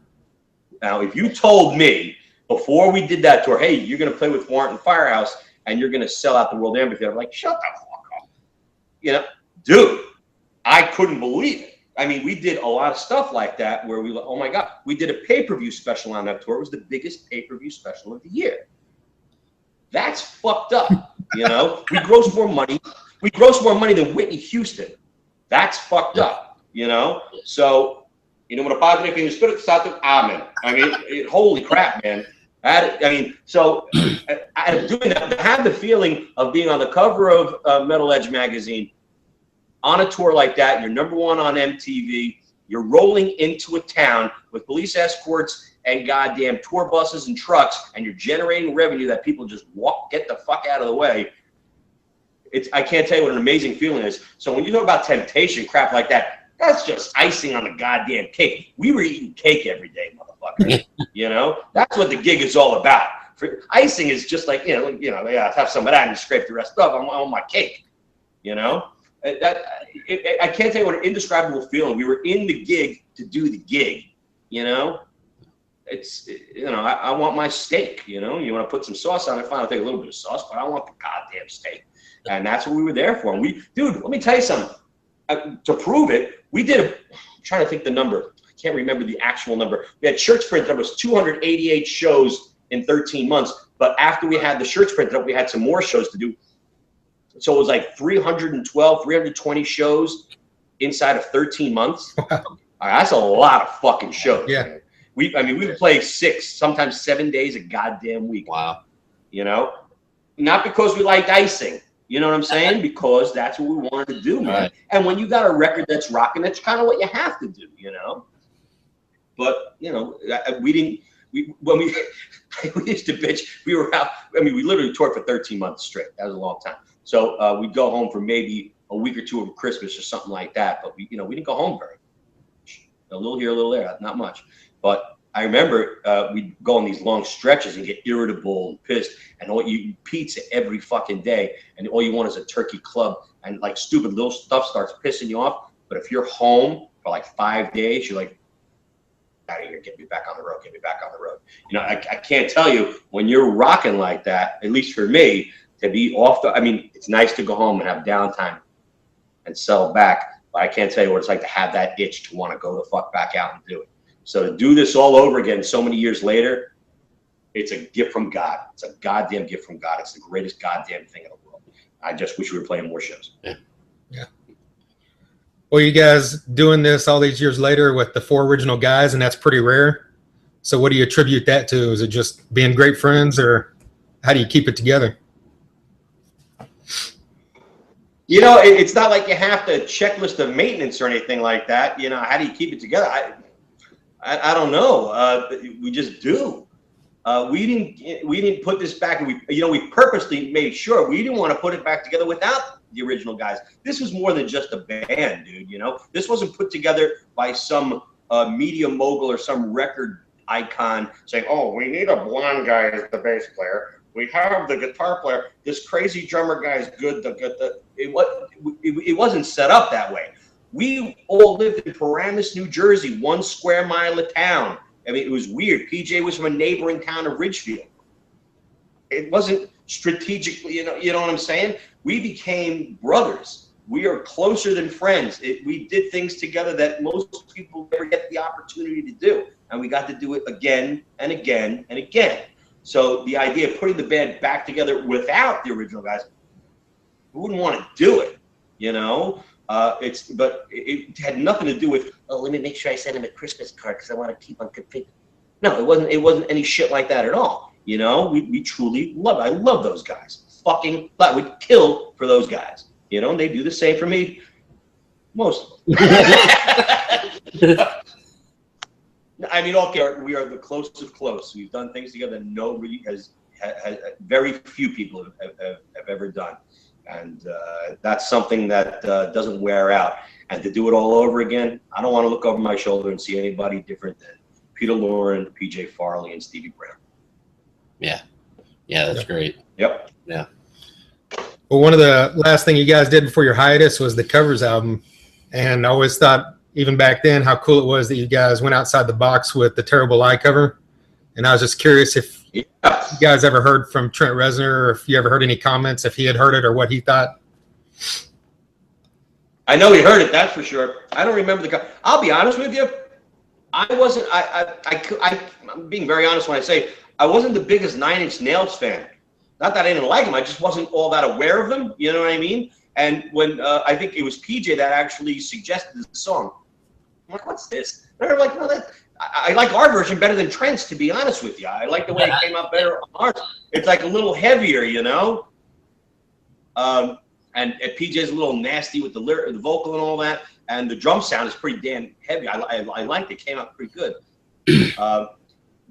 Now, if you told me before we did that tour, hey, you're going to play with Warrant and Firehouse and you're going to sell out the World Amphitheater, I'm like, shut the fuck up. You know, dude, I couldn't believe it. I mean, we did a lot of stuff like that where we, oh my God, we did a pay-per-view special on that tour. It was the biggest pay-per-view special of the year. That's fucked up. You know, we grossed more money. We grossed more money than Whitney Houston. That's fucked up, you know? So, you know, when a positive in your spirit, amen. I mean, holy crap, man. So out of doing that, I had the feeling of being on the cover of Metal Edge magazine on a tour like that. You're #1 on MTV. You're rolling into a town with police escorts and goddamn tour buses and trucks, and you're generating revenue that people just get the fuck out of the way. I can't tell you what an amazing feeling is. So when you talk about temptation, crap like that, that's just icing on the goddamn cake. We were eating cake every day, motherfucker. You know, that's what the gig is all about. Icing is just like, you know, yeah, have some of that and scrape the rest up on my cake. You know, I can't tell you what an indescribable feeling. We were in the gig to do the gig. You know, it's, you know, I want my steak. You know, you want to put some sauce on it, fine, I'll take a little bit of sauce, but I want the goddamn steak. And that's what we were there for. And dude, let me tell you something. To prove it, we did I'm trying to think the number. I can't remember the actual number. We had shirts printed up. It was 288 shows in 13 months. But after we had the shirts printed up, we had some more shows to do. So it was like 312, 320 shows inside of 13 months. Wow. That's a lot of fucking shows. Yeah. Man. We would play 6, sometimes 7 days a goddamn week. Wow. You know, not because we liked icing. You know what I'm saying? Because that's what we wanted to do, man. Right. And when you got a record that's rocking, that's kind of what you have to do, you know? But, you know, when we used to bitch, we were out. I mean, we literally toured for 13 months straight. That was a long time. So we'd go home for maybe a week or two of Christmas or something like that. But we didn't go home very much. A little here, a little there, not much. But I remember we'd go on these long stretches and get irritable and pissed, and you eat pizza every fucking day, and all you want is a turkey club, and like stupid little stuff starts pissing you off. But if you're home for like 5 days, you're like, out of here, get me back on the road, get me back on the road. You know, I can't tell you when you're rocking like that, at least for me, to be off I mean, it's nice to go home and have downtime and settle back, but I can't tell you what it's like to have that itch to want to go the fuck back out and do it. So to do this all over again so many years later, it's a gift from God. It's a goddamn gift from God. It's the greatest goddamn thing in the world. I just wish we were playing more shows. Yeah. Yeah. Well, you guys doing this all these years later with the 4 original guys, and that's pretty rare. So what do you attribute that to? Is it just being great friends, or how do you keep it together? You know, it's not like you have to checklist of maintenance or anything like that. You know, how do you keep it together? I don't know. We just do. We didn't put this back. We purposely made sure we didn't want to put it back together without the original guys. This was more than just a band, dude. You know, this wasn't put together by some media mogul or some record icon saying, "Oh, we need a blonde guy as the bass player. We have the guitar player. This crazy drummer guy is good." It wasn't set up that way. We all lived in Paramus, New Jersey, 1 square mile of town. I mean, it was weird. PJ was from a neighboring town of Ridgefield. It wasn't strategically, you know what I'm saying? We became brothers. We are closer than friends. We did things together that most people never get the opportunity to do. And we got to do it again and again and again. So the idea of putting the band back together without the original guys, we wouldn't want to do it, you know? But it had nothing to do with, oh, let me make sure I send him a Christmas card because I want to keep on configuring. No, it wasn't any shit like that at all. You know, we truly love. I love those guys. Fucking, but we'd kill for those guys. You know, and they do the same for me. Most. I mean, okay, we are the closest of close. We've done things together that nobody has very few people have ever done, and that's something that doesn't wear out. And to do it all over again, I don't want to look over my shoulder and see anybody different than Peter Lauren, PJ Farley, and Stevie Brown. Yeah, that's great. Yep. Yeah. Well, one of the last thing you guys did before your hiatus was the covers album, and I always thought, even back then, how cool it was that you guys went outside the box with the Terrible Lie cover. And I was just curious if you guys ever heard from Trent Reznor, or if you ever heard any comments, if he had heard it or what he thought. I know he heard it, that's for sure. I don't remember the. I'll be honest with you. I wasn't. I'm being very honest when I say I wasn't the biggest Nine Inch Nails fan. Not that I didn't like them. I just wasn't all that aware of them. You know what I mean? And when I think it was PJ that actually suggested the song, I'm like, "What's this?" And they're like, "No, I like our version better than Trent's." To be honest with you, I like the way it came out better on ours. It's like a little heavier, you know. And PJ's a little nasty with the vocal and all that, and the drum sound is pretty damn heavy. I liked it. Came out pretty good.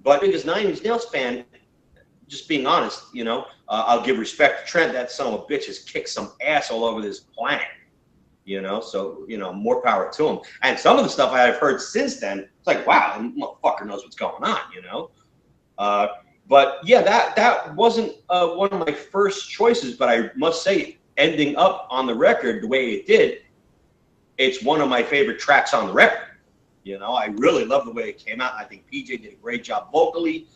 But because Nine Inch Nails fan, just being honest, you know, I'll give respect to Trent. That son of a bitch has kicked some ass all over this planet. You know, so, you know, more power to him. And some of the stuff I've heard since then, it's like, wow, the motherfucker knows what's going on, you know. But yeah, that wasn't one of my first choices, but I must say, ending up on the record the way it did, it's one of my favorite tracks on the record. You know, I really love the way it came out. I think PJ did a great job vocally.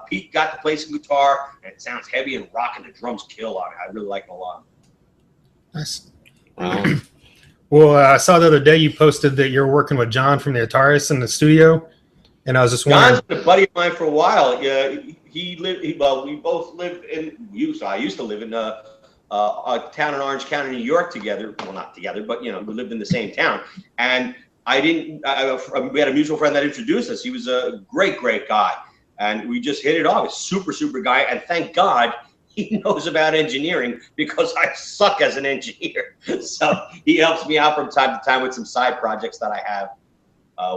Pete got to play some guitar, and it sounds heavy and rocking. The drums kill on it. I really like it a lot. Nice. Well, I saw the other day you posted that you're working with John from the Ataris in the studio, and I was just wondering. John's been a buddy of mine for a while. Yeah, we both lived in. I used to live in a town in Orange County, New York, together. Well, not together, but you know, we lived in the same town. And we had a mutual friend that introduced us. He was a great guy, and we just hit it off. A super guy, and thank God he knows about engineering, because I suck as an engineer. So he helps me out from time to time with some side projects that I have.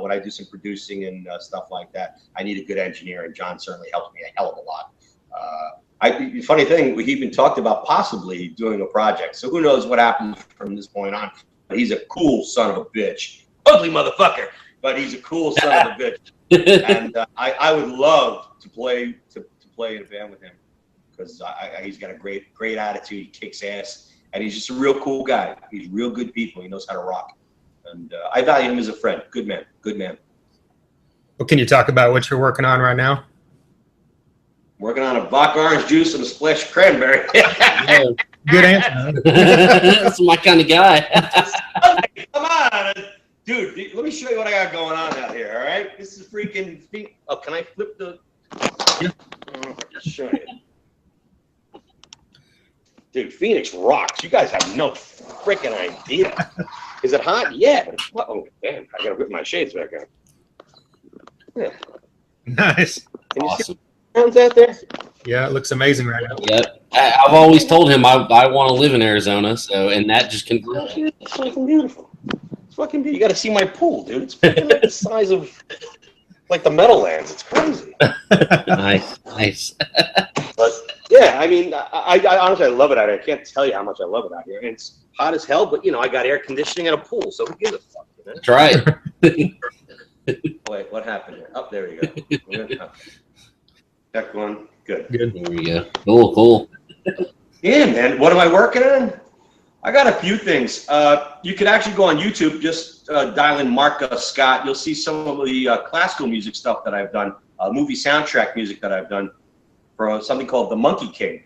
When I do some producing and stuff like that, I need a good engineer, and John certainly helps me a hell of a lot. Funny thing, we even talked about possibly doing a project. So who knows what happens from this point on. But he's a cool son of a bitch. Ugly motherfucker, but he's a cool son of a bitch. And I would love to play in a band with him, because he's got a great attitude. He kicks ass, and he's just a real cool guy. He's real good people. He knows how to rock. And I value him as a friend. Good man. Well, can you talk about what you're working on right now? Working on a vodka orange juice and a splash of cranberry. Yeah, good answer. That's my kind of guy. Come on, dude. Let me show you what I got going on out here. All right, this is freaking. Oh, can I flip the? Yeah. I'll show you. Dude, Phoenix rocks. You guys have no freaking idea. Is it hot? Yeah. Oh, damn. I gotta whip my shades back on. Yeah. Nice. Can you Awesome. see sounds out there? Yeah, it looks amazing right now. Yep. I've always told him I want to live in Arizona, so, and that just confirms it. It's fucking beautiful. It's fucking beautiful. You got to see my pool, dude. It's fucking like the size of like the Meadowlands. It's crazy. Nice. But yeah, I mean, I honestly love it out here. I can't tell you how much I love it out here. And it's hot as hell, but you know, I got air conditioning and a pool, so who gives a fuck? You know? That's right. Wait, what happened here? Oh, there we go. Check one. Good. There we go. Cool. Yeah, man. What am I working on? I got a few things. You could actually go on YouTube, just dial in Mark Scott. You'll see some of the classical music stuff that I've done, movie soundtrack music that I've done for something called The Monkey King.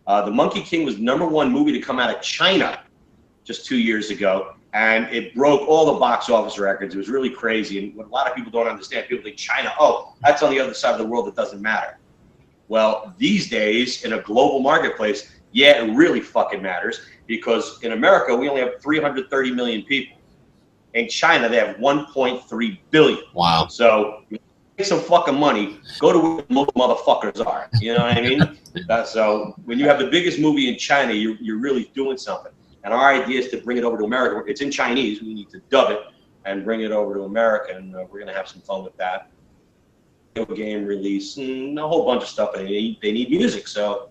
The Monkey King was the #1 movie to come out of China just 2 years ago, and it broke all the box office records. It was really crazy, and what a lot of people don't understand, people think China, oh, that's on the other side of the world, it doesn't matter. Well, these days, in a global marketplace, yeah, it really fucking matters, because in America, we only have 330 million people. In China, they have 1.3 billion. Wow. So some fucking money, go to where most motherfuckers are. You know what I mean? So when you have the biggest movie in China, you're really doing something. And our idea is to bring it over to America. It's in Chinese. We need to dub it and bring it over to America, and we're going to have some fun with that. Video game release and a whole bunch of stuff. They need music, so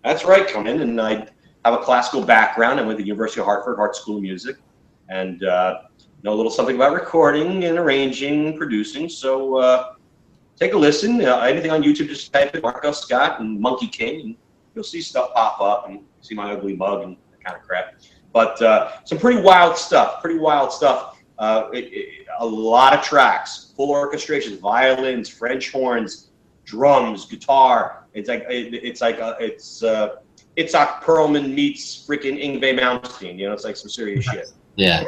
that's where I come in. And I have a classical background. I went to the University of Hartford, Hart School of Music, and know a little something about recording and arranging and producing. So take a listen. Anything on YouTube, just type in Marco Scott and Monkey King, and you'll see stuff pop up and see my ugly mug and that kind of crap. But some pretty wild stuff. A lot of tracks, full orchestrations, violins, French horns, drums, guitar. It's like Itzhak Perlman meets freaking Yngwie Malmsteen. You know, it's like some serious shit. Yeah.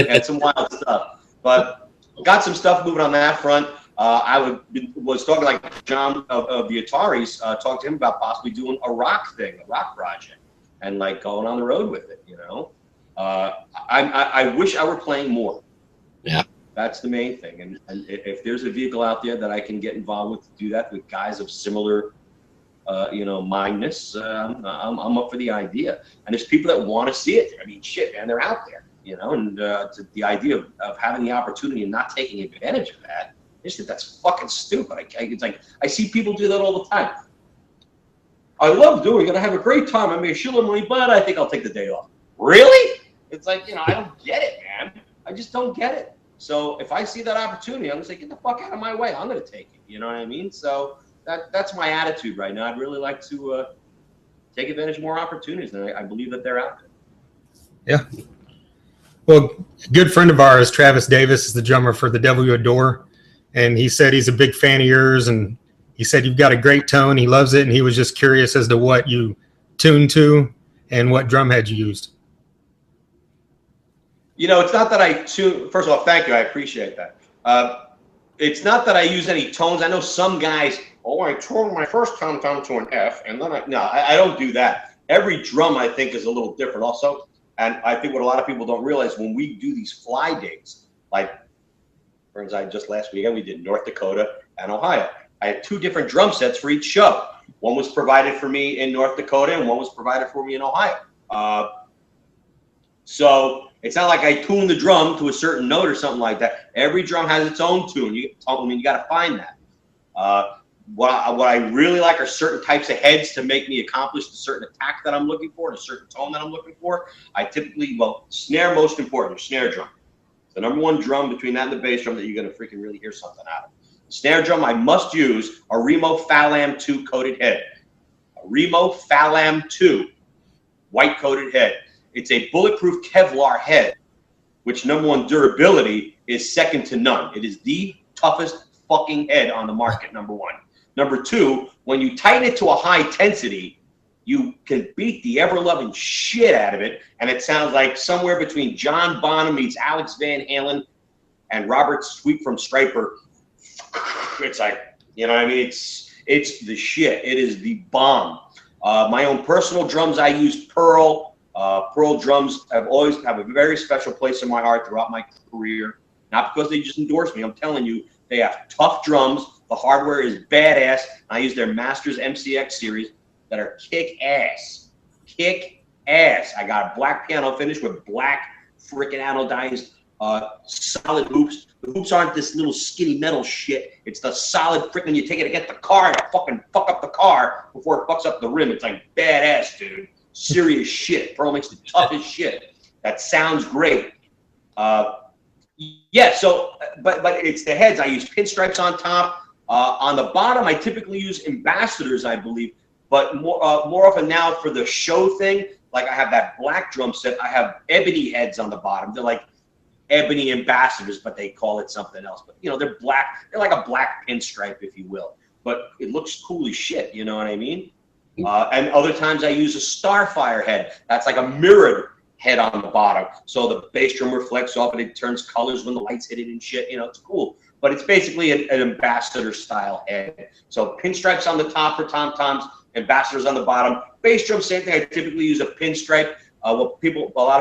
And some wild stuff. But got some stuff moving on that front. I was talking like John of the Ataris, talked to him about possibly doing a rock thing, a rock project, and like going on the road with it, you know. I wish I were playing more. Yeah. That's the main thing. And if there's a vehicle out there that I can get involved with to do that with guys of similar mindness, I'm up for the idea. And there's people that want to see it. I mean, shit, man, they're out there, you know, and the idea of having the opportunity and not taking advantage of that, I just think that's fucking stupid. It's like, I see people do that all the time. I love doing it. I have a great time. I made a shitload of money, but I think I'll take the day off. Really? It's like, you know, I don't get it, man. I just don't get it. So if I see that opportunity, I'm going to say, get the fuck out of my way. I'm going to take it. You know what I mean? So that's my attitude right now. I'd really like to take advantage of more opportunities, and I believe that they're out there. Yeah. Well, a good friend of ours, Travis Davis, is the drummer for The Devil You Adore, and he said he's a big fan of yours, and he said you've got a great tone. He loves it, and he was just curious as to what you tuned to and what drum head you used. You know, it's not that I tune. First of all, thank you. I appreciate that. It's not that I use any tones. I know some guys, I turned my first tone down to an F, and then I don't do that. Every drum, I think, is a little different also. And I think what a lot of people don't realize, when we do these fly dates, like, for example, just last weekend, we did North Dakota and Ohio. I had 2 different drum sets for each show. One was provided for me in North Dakota, and one was provided for me in Ohio. So it's not like I tune the drum to a certain note or something like that. Every drum has its own tune. You got to find that. What I really like are certain types of heads to make me accomplish a certain attack that I'm looking for, and a certain tone that I'm looking for. I typically, snare most important, snare drum. The number one drum between that and the bass drum that you're going to freaking really hear something out of. The snare drum, I must use a Remo Phalam 2 coated head. A Remo Phalam 2 white coated head. It's a bulletproof Kevlar head, which number one, durability is second to none. It is the toughest fucking head on the market, number one. Number two, when you tighten it to a high intensity, you can beat the ever-loving shit out of it, and it sounds like somewhere between John Bonham meets Alex Van Halen and Robert Sweet from Stryper. It's like, you know what I mean? It's the shit. It is the bomb. My own personal drums, I use Pearl. Pearl drums always have a very special place in my heart throughout my career. Not because they just endorsed me. I'm telling you, they have tough drums. The hardware is badass. I use their Masters MCX series that are kick-ass. Kick-ass. I got a black piano finish with black freaking anodized solid hoops. The hoops aren't this little skinny metal shit. It's the solid freaking, you take it against the car and fucking fuck up the car before it fucks up the rim. It's like badass, dude. Serious shit. Pearl makes the toughest shit. That sounds great. Yeah, so, but it's the heads. I use pinstripes on top. On the bottom, I typically use ambassadors, I believe. But more often now for the show thing, like I have that black drum set, I have ebony heads on the bottom. They're like ebony ambassadors, but they call it something else. But, you know, they're black. They're like a black pinstripe, if you will. But it looks cool as shit, you know what I mean? And other times I use a Starfire head. That's like a mirrored head on the bottom. So the bass drum reflects off and it turns colors when the lights hit it and shit. You know, it's cool. But it's basically an ambassador style head. So pinstripes on the top for tom-toms, ambassadors on the bottom. Bass drum, same thing. I typically use a pinstripe. A lot of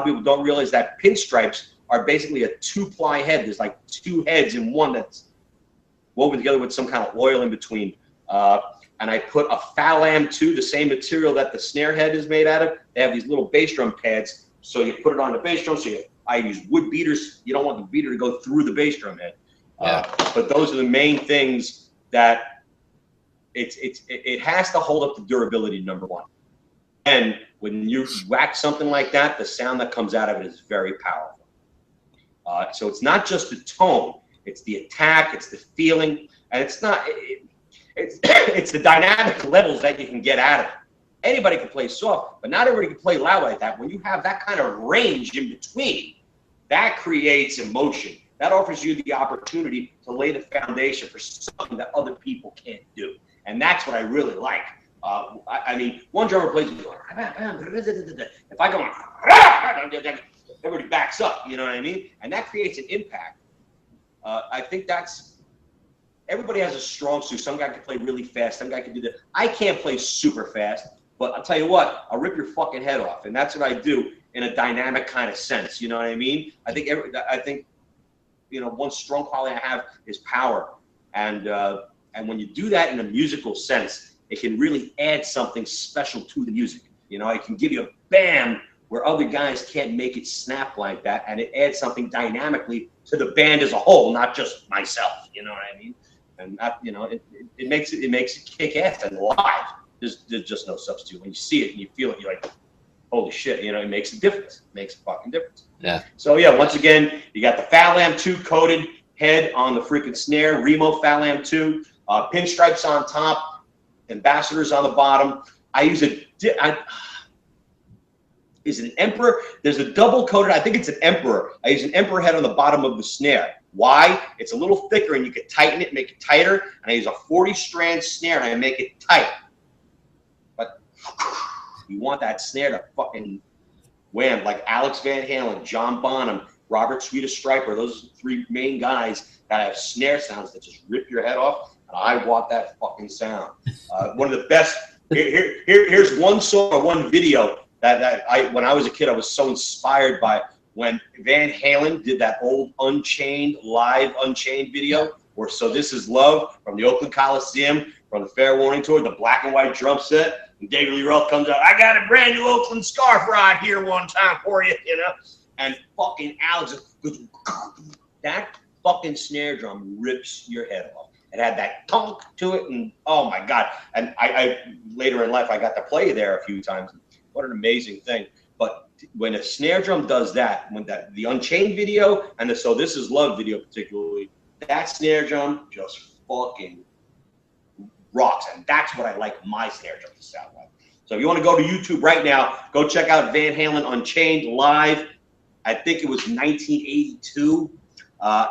people don't realize that pinstripes are basically a 2-ply head. There's like 2 heads in one that's woven together with some kind of oil in between. And I put a Phalam 2, the same material that the snare head is made out of. They have these little bass drum pads. So you put it on the bass drum. So I use wood beaters. You don't want the beater to go through the bass drum head. But those are the main things that it has to hold up the durability, number one. And when you whack something like that, the sound that comes out of it is very powerful. So it's not just the tone, it's the attack, it's the feeling, and it's not, it's the dynamic levels that you can get out of it. Anybody can play soft, but not everybody can play loud like that. When you have that kind of range in between, that creates emotion. That offers you the opportunity to lay the foundation for something that other people can't do. And that's what I really like. I mean, one drummer plays, if I go, everybody backs up, you know what I mean? And that creates an impact. I think everybody has a strong suit. Some guy can play really fast. Some guy can do that. I can't play super fast, but I'll tell you what, I'll rip your fucking head off. And that's what I do in a dynamic kind of sense. You know what I mean? I think, you know, one strong quality I have is power. And when you do that in a musical sense, it can really add something special to the music. You know, it can give you a bam where other guys can't make it snap like that, and it adds something dynamically to the band as a whole, not just myself. You know what I mean? And that, you know, it makes it kick ass. And live, there's just no substitute. When you see it and you feel it, you're like, holy shit! You know, it makes a difference. It makes a fucking difference. Yeah. So yeah, once again, you got the Phalam 2 coated head on the freaking snare, Remo Phalam 2, pinstripes on top. Ambassadors on the bottom. I use is it an Emperor? There's a double coated, I think it's an Emperor. I use an Emperor head on the bottom of the snare. Why? It's a little thicker and you can tighten it, make it tighter. And I use a 40-strand snare and I make it tight. But you want that snare to fucking wham, like Alex Van Halen, John Bonham, Robert Sweetest Striper. Those are the 3 main guys that have snare sounds that just rip your head off. And I want that fucking sound. One of the best. Here's one song or one video that when I was a kid, I was so inspired by when Van Halen did that old live Unchained video. Or So This Is Love from the Oakland Coliseum, from the Fair Warning Tour, the black and white drum set. And David Lee Roth comes out, I got a brand new Oakland scarf right here one time for you, you know. And fucking Alex goes, that fucking snare drum rips your head off. It had that tonk to it, and oh my god! And I later in life I got to play there a few times. What an amazing thing! But when a snare drum does that, when the Unchained video and the So This Is Love video particularly, that snare drum just fucking rocks, and that's what I like my snare drum to sound like. So if you want to go to YouTube right now, go check out Van Halen Unchained live. I think it was 1982,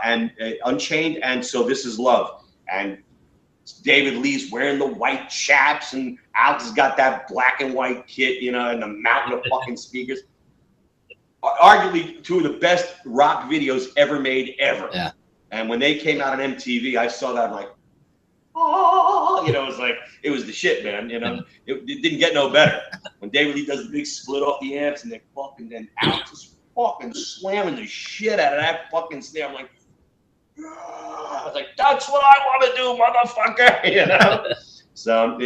and Unchained, and So This Is Love. And David Lee's wearing the white chaps, and Alex has got that black and white kit, you know, and the mountain of fucking speakers. Arguably 2 of the best rock videos ever made, ever. Yeah. And when they came out on MTV, I saw that, I'm like, oh, you know, it was the shit, man. You know, it didn't get no better. When David Lee does the big split off the amps, and then Alex is fucking slamming the shit out of that fucking snare. I'm like, I was like, that's what I want to do, motherfucker. You know? So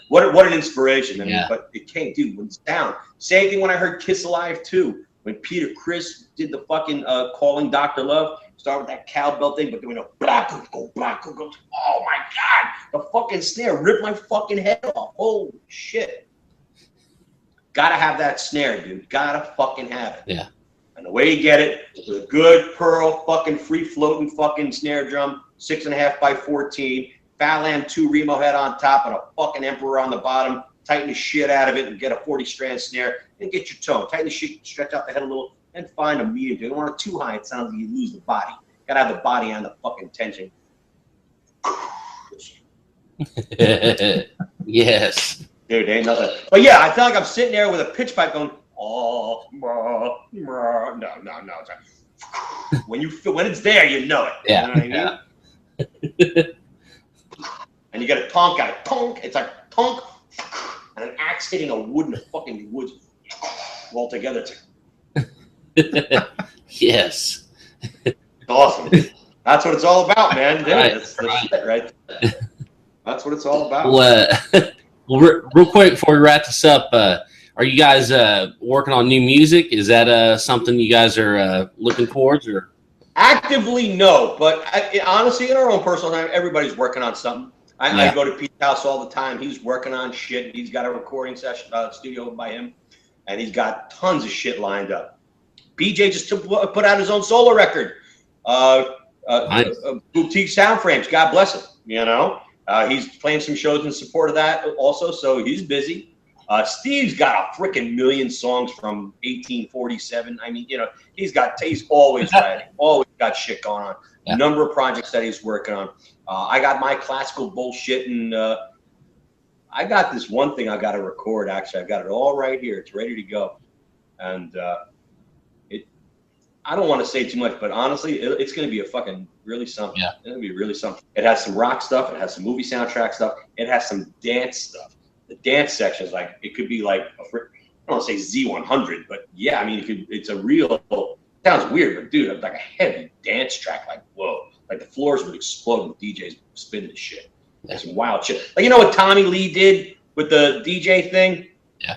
what an inspiration. I mean, but it can't do when it's down. Same thing when I heard Kiss Alive 2. When Peter Criss did the fucking Calling Dr. Love. Start with that cowbell thing, but doing a black, go. Oh my god, the fucking snare ripped my fucking head off. Holy shit. Gotta have that snare, dude. Gotta fucking have it. Yeah. And the way you get it with a good pearl fucking free floating fucking snare drum, 6.5 by 14, Phalam 2 Remo head on top and a fucking Emperor on the bottom. Tighten the shit out of it and get a 40-strand snare and get your tone. Tighten the shit, stretch out the head a little, and find a medium. You don't want it too high, it sounds like you lose the body. Gotta have the body on the fucking tension. Yes. Dude, ain't nothing. But yeah, I feel like I'm sitting there with a pitch pipe going, oh, no. It's like, when it's there, you know it. Yeah. You know what I mean? And you get a tonk out of tonk. It's like tonk, and an axe hitting a wood in the fucking woods all together. It's like, Yes. Awesome. That's what it's all about, man. Dude, Right, that's the shit right there. That's what it's all about. Well, real quick before we wrap this up, are you guys working on new music? Is that something you guys are looking towards? Or Actively, no. But honestly, in our own personal time, everybody's working on something. I go to Pete's house all the time. He's working on shit. He's got a recording session studio by him, and he's got tons of shit lined up. BJ just put out his own solo record. Nice. Boutique Sound Frames. God bless him. You know, he's playing some shows in support of that also. So he's busy. Steve's got a freaking million songs from 1847. I mean, you know, he's always writing, always got shit going on. Yeah. Number of projects that he's working on. I got my classical bullshit, and I got this one thing I got to record. Actually, I've got it all right here. It's ready to go, and I don't want to say too much, but honestly, it's going to be a fucking really something. Yeah. It's going to be really something. It has some rock stuff. It has some movie soundtrack stuff. It has some dance stuff. The dance section is like, it could be like, I don't want to say Z100, but yeah, I mean, it's a real, sounds weird, but dude, it's like a heavy dance track. Like, whoa, like the floors would explode when DJs spin this shit. Like some wild shit. Like, you know what Tommy Lee did with the DJ thing?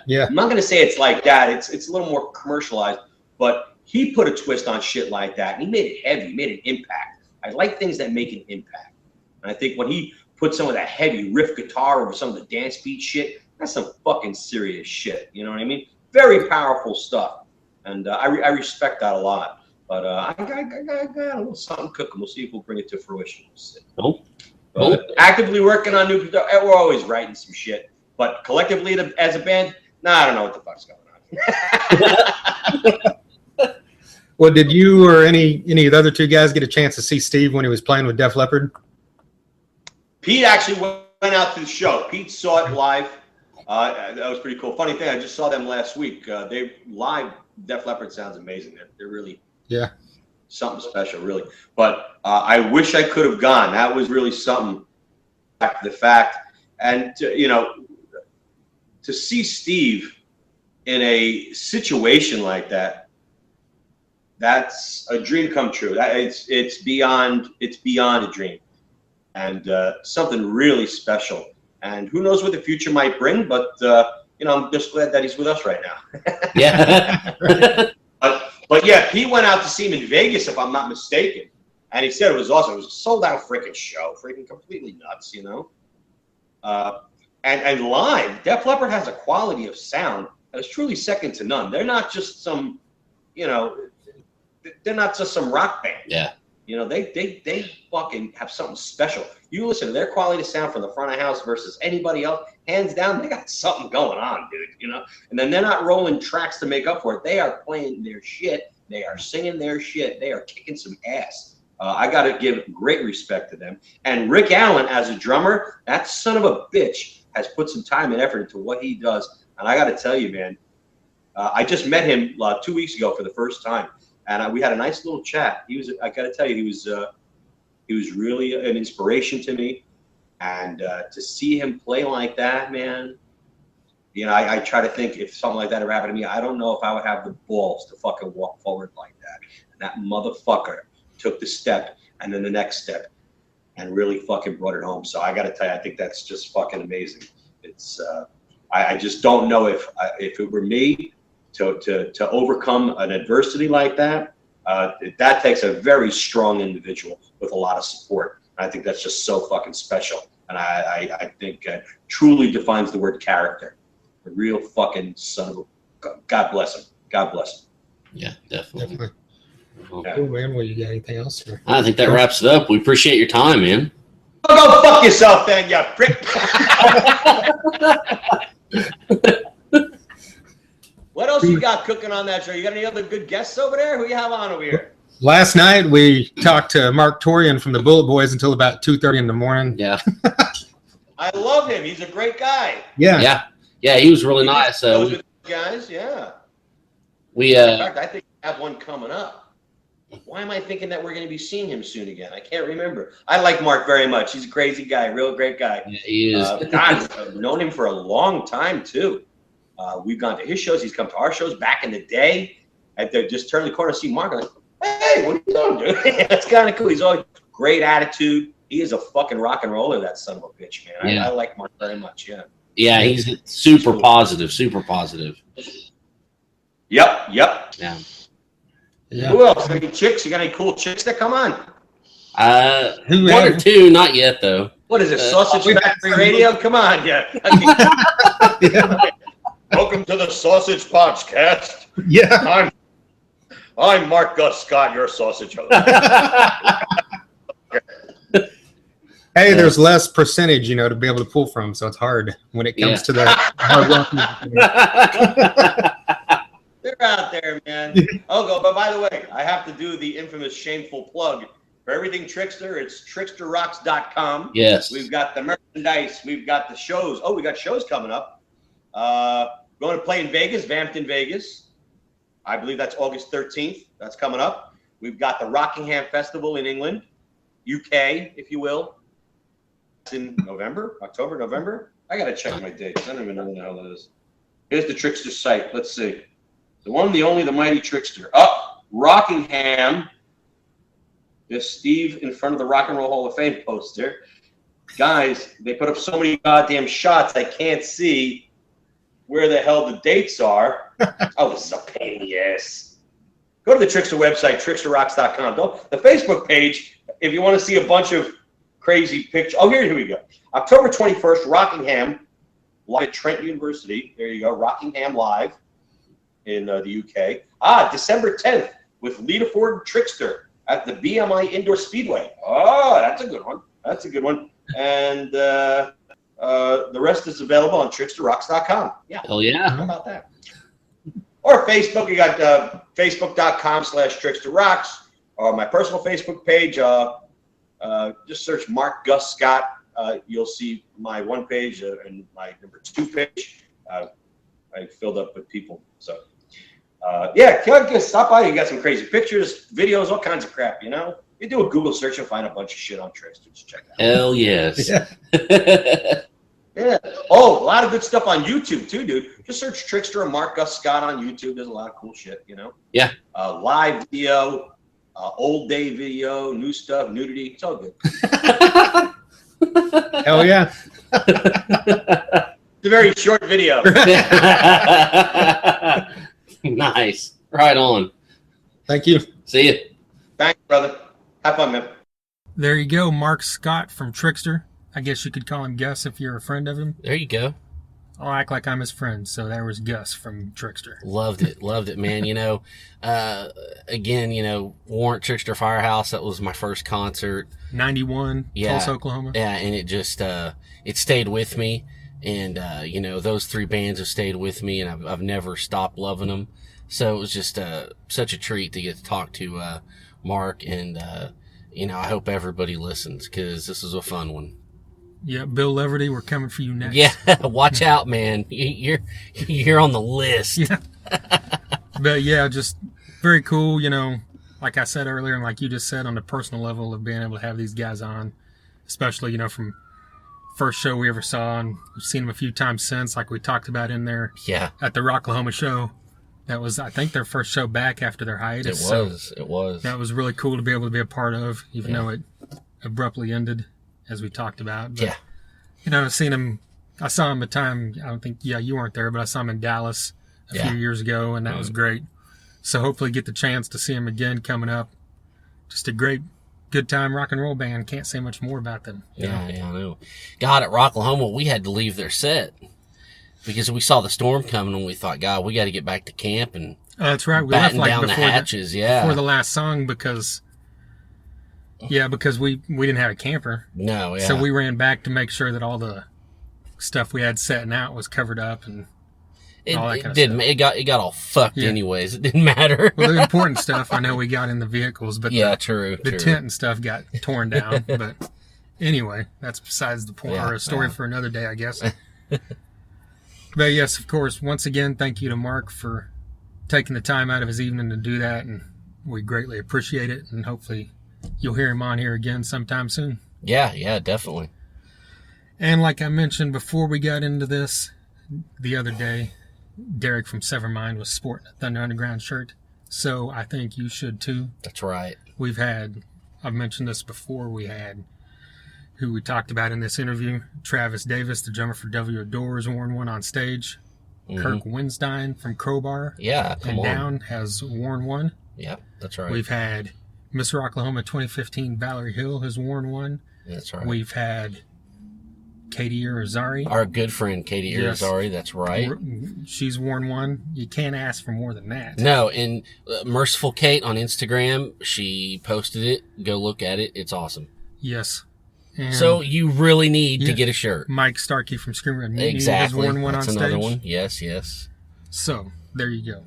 Yeah. I'm not going to say it's like that. It's a little more commercialized, but he put a twist on shit like that, and he made it heavy, made an impact. I like things that make an impact. And I think when he put some of that heavy riff guitar over some of the dance beat shit, that's some fucking serious shit. You know what I mean? Very powerful stuff. And I respect that a lot. But I got a little something cooking. We'll see if we'll bring it to fruition. Cool. Actively working on new, we're always writing some shit. But collectively as a band, I don't know what the fuck's going on. Well, did you or any of the other two guys get a chance to see Steve when he was playing with Def Leppard? Pete actually went out to the show. Pete saw it live. That was pretty cool. Funny thing, I just saw them last week. They live. Def Leppard sounds amazing. They're really something special, really. But I wish I could have gone. That was really something. The fact, and to see Steve in a situation like that. That's a dream come true. It's beyond a dream, and something really special. And who knows what the future might bring? But I'm just glad that he's with us right now. Yeah. but yeah, Pete went out to see him in Vegas, if I'm not mistaken, and he said it was awesome. It was a sold out freaking show, freaking completely nuts, And live, Def Leppard has a quality of sound that is truly second to none. They're not just some, they're not just some rock band. Yeah. They fucking have something special. You listen to their quality of sound from the front of house versus anybody else, hands down, they got something going on, dude, And then they're not rolling tracks to make up for it. They are playing their shit. They are singing their shit. They are kicking some ass. I got to give great respect to them. And Rick Allen, as a drummer, that son of a bitch has put some time and effort into what he does. And I got to tell you, man, I just met him 2 weeks ago for the first time. And we had a nice little chat. I got to tell you, he was really an inspiration to me. And to see him play like that, man, I try to think if something like that ever happened to me, I don't know if I would have the balls to fucking walk forward like that. And that motherfucker took the step and then the next step and really fucking brought it home. So I got to tell you, I think that's just fucking amazing. It's I just don't know if it were me to overcome an adversity like that. That takes a very strong individual with a lot of support. I think that's just so fucking special. And I think truly defines the word character. A real fucking son of a... God bless him. God bless him. Yeah, definitely. Yeah. Cool, man. Well, you got anything else? Or? I think that wraps it up. We appreciate your time, man. Go fuck yourself then, you prick. What else you got cooking on that show? You got any other good guests over there? Who you have on over here? Last night we talked to Mark Torian from the Bullet Boys until about 2:30 in the morning. Yeah. I love him. He's a great guy. Yeah. Yeah, he was really nice. Those are the guys, yeah. In fact, I think we have one coming up. Why am I thinking that we're going to be seeing him soon again? I can't remember. I like Mark very much. He's a crazy guy, real great guy. Yeah, he is. I've known him for a long time, too. We've gone to his shows. He's come to our shows back in the day. Just turn the corner and see Mark. I'm like, Hey, what are you doing, dude? That's kind of cool. He's always great attitude. He is a fucking rock and roller, that son of a bitch, man. I like Mark very much, yeah. Yeah, he's super positive, super positive. Yep. Yeah. Who else? Any chicks? You got any cool chicks that come on? One or two, not yet though. What is it, Sausage Factory Radio? Come on, yeah. Welcome to the Sausage Podcast. Yeah. I'm Mark Gus Scott, your sausage host. Hey, there's less percentage, to be able to pull from, so it's hard when it comes to the hard rock music. They're out there, man. But by the way, I have to do the infamous shameful plug. For everything Trixter, it's trixterrocks.com. Yes. We've got the merchandise. We've got the shows. Oh, we got shows coming up. Going to play in Vegas, Vamped in Vegas. I believe that's August 13th. That's coming up. We've got the Rockingham Festival in England, UK, if you will. It's in October, November. I got to check my dates. I don't even know what the hell that is. Here's the Trixter site. Let's see. The one, the only, the mighty Trixter. Rockingham. There's Steve in front of the Rock and Roll Hall of Fame poster. Guys, they put up so many goddamn shots, I can't see where the hell the dates are. This is a pain in the ass. Go to the Trixter website, trixterrocks.com. The Facebook page, if you want to see a bunch of crazy pictures. Here we go. October 21st, Rockingham, live at Trent University. There you go, Rockingham live in the UK. December 10th with Lita Ford and Trixter at the BMI Indoor Speedway. That's a good one. And the rest is available on trixterrocks.com. Yeah. Hell yeah. How about that? Or Facebook. You got facebook.com/TrixterRocks, or my personal Facebook page. Just search Mark Gus Scott. You'll see my one page and my number 2 page. I filled up with people. So, stop by. You got some crazy pictures, videos, all kinds of crap, You do a Google search and find a bunch of shit on Trixter. Just check it out. Hell yes. Yeah. A lot of good stuff on YouTube too, dude. Just search Trixter and Mark Gus Scott on YouTube. There's a lot of cool shit, Yeah. Live video, old day video, new stuff, nudity. It's all good. Hell yeah. It's a very short video. Nice. Right on. Thank you. See you. Thanks, brother. Have fun, man. There you go, Mark Scott from Trixter. I guess you could call him Gus if you're a friend of him. There you go. I'll act like I'm his friend. So there was Gus from Trixter. Loved it, man. Again, Warrant Trixter Firehouse. That was my first concert. 91, Tulsa, Oklahoma. Yeah, and it just it stayed with me, and those 3 bands have stayed with me, and I've never stopped loving them. So it was just such a treat to get to talk to Mark, and I hope everybody listens because this is a fun one. Yeah, Bill Leverty, we're coming for you next. Yeah, watch out, man. You're on the list. Yeah. But yeah, just very cool, like I said earlier, and like you just said, on the personal level of being able to have these guys on, especially, from first show we ever saw, and we've seen them a few times since, like we talked about in there. Yeah. At the Rocklahoma show. That was, I think, their first show back after their hiatus. It was. That was really cool to be able to be a part of, even though it abruptly ended, as we talked about. But, I've seen him. I saw him a time. I don't think. Yeah, you weren't there, but I saw him in Dallas a few years ago, and that was great. So hopefully, get the chance to see him again coming up. Just a great, good time rock and roll band. Can't say much more about them. Yeah, I know. God, at Rocklahoma, we had to leave their set because we saw the storm coming, and we thought, God, we got to get back to camp and. That's right. We left down the hatches. Before the last song because we didn't have a camper. No, yeah. So we ran back to make sure that all the stuff we had setting out was covered up and all that kind of stuff. It got all fucked anyways. It didn't matter. Well, the important stuff I know we got in the vehicles, but true. The tent and stuff got torn down. But anyway, that's besides the point, or a story for another day, I guess. But yes, of course, once again, thank you to Mark for taking the time out of his evening to do that, and we greatly appreciate it, and hopefully you'll hear him on here again sometime soon. Yeah, definitely. And like I mentioned before we got into this, the other day, Derek from Severmind was sporting a Thunder Underground shirt. So I think you should too. That's right. I've mentioned this before, we had, who we talked about in this interview, Travis Davis, the drummer for W Adore, worn one on stage. Mm-hmm. Kirk Winstein from Crowbar Yeah, and Down has worn one. Yeah, that's right. We've had Miss Rocklahoma 2015, Valerie Hill has worn one. That's right. We've had Katie Irizarry. Our good friend Katie Yes. Irizarry, that's right. She's worn one. You can't ask for more than that. No, and Merciful Kate on Instagram, she posted it. Go look at it. It's awesome. Yes. And So you really need to get a shirt. Mike Starkey from Screamer and Mutiny Exactly. has worn one That's on another stage. one. Yes, yes. So, there you go.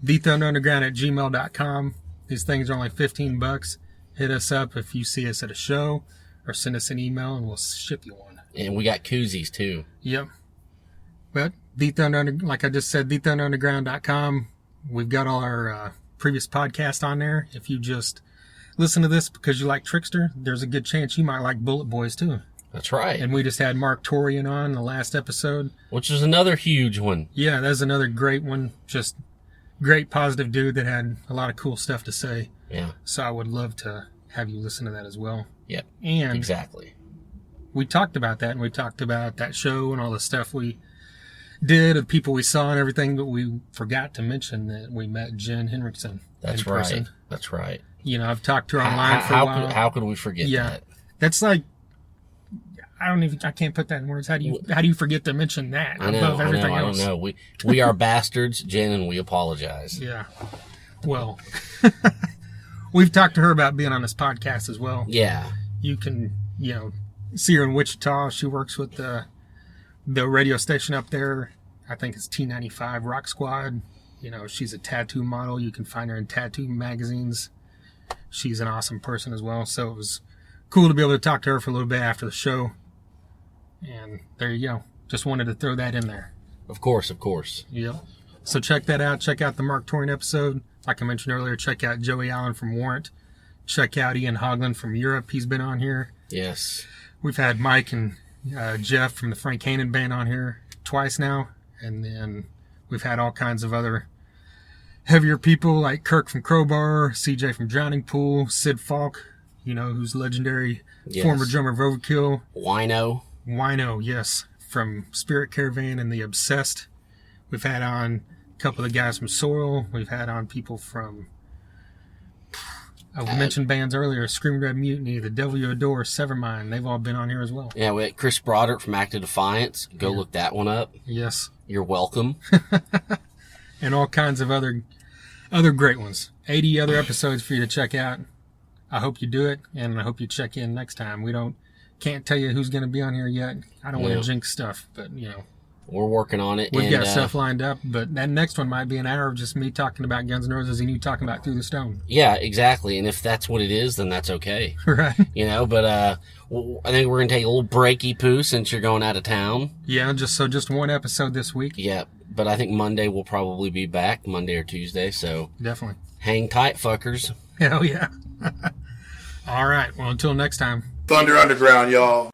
TheThunderUnderground@gmail.com. These things are only $15. Hit us up if you see us at a show, or send us an email and we'll ship you one. And we got koozies too. Yep. But like I just said, TheThunderUnderground.com. We've got all our previous podcasts on there. If you just listen to this because you like Trixter, there's a good chance you might like Bullet Boys too. That's right. And we just had Mark Torian on the last episode. Which is another huge one. Yeah, that's another great one. Just great positive dude that had a lot of cool stuff to say. Yeah. So I would love to have you listen to that as well. Yep. And Exactly. we talked about that, and we talked about that show and all the stuff we did, the people we saw and everything, but we forgot to mention that we met Jenn Hinrichsen That's in person. right. That's right. You know, I've talked to her online for a while. How could we forget that? That's like, I can't put that in words. How do you forget to mention that above everything else? I don't know. We are bastards, Jen, and we apologize. Yeah. Well, we've talked to her about being on this podcast as well. Yeah. You can, see her in Wichita. She works with the radio station up there. I think it's T95 Rock Squad. She's a tattoo model. You can find her in tattoo magazines. She's an awesome person as well. So it was cool to be able to talk to her for a little bit after the show. And there you go. Just wanted to throw that in there. Of course. Yep. So check that out. Check out the Mark Torian episode. Like I mentioned earlier, check out Joey Allen from Warrant. Check out Ian Hogland from Europe. He's been on here. Yes. We've had Mike and Jeff from the Frank Hannon Band on here twice now. And then we've had all kinds of other heavier people like Kirk from Crowbar, CJ from Drowning Pool, Sid Falk, who's legendary former drummer of Overkill. Wino, yes, from Spirit Caravan and The Obsessed. We've had on a couple of guys from Soil. We've had on people from, I mentioned bands earlier, Screaming Red Mutiny, The Devil You Adore, Severmind. They've all been on here as well. Yeah, we had Chris Broderick from Act of Defiance. Go look that one up. Yes. You're welcome. And all kinds of other great ones. 80 other episodes for you to check out. I hope you do it, and I hope you check in next time. Can't tell you who's going to be on here yet. I don't want to jinx stuff, but we're working on it. We've got stuff lined up, but that next one might be an hour of just me talking about Guns N' Roses and you talking about Through the Stone. Yeah, exactly. And if that's what it is, then that's okay. Right. But I think we're going to take a little breaky poo since you're going out of town. Yeah, just one episode this week. Yeah, but I think Monday we'll probably be back, Monday or Tuesday, so definitely. Hang tight, fuckers. Hell yeah. All right, well, until next time. Thunder Underground, y'all.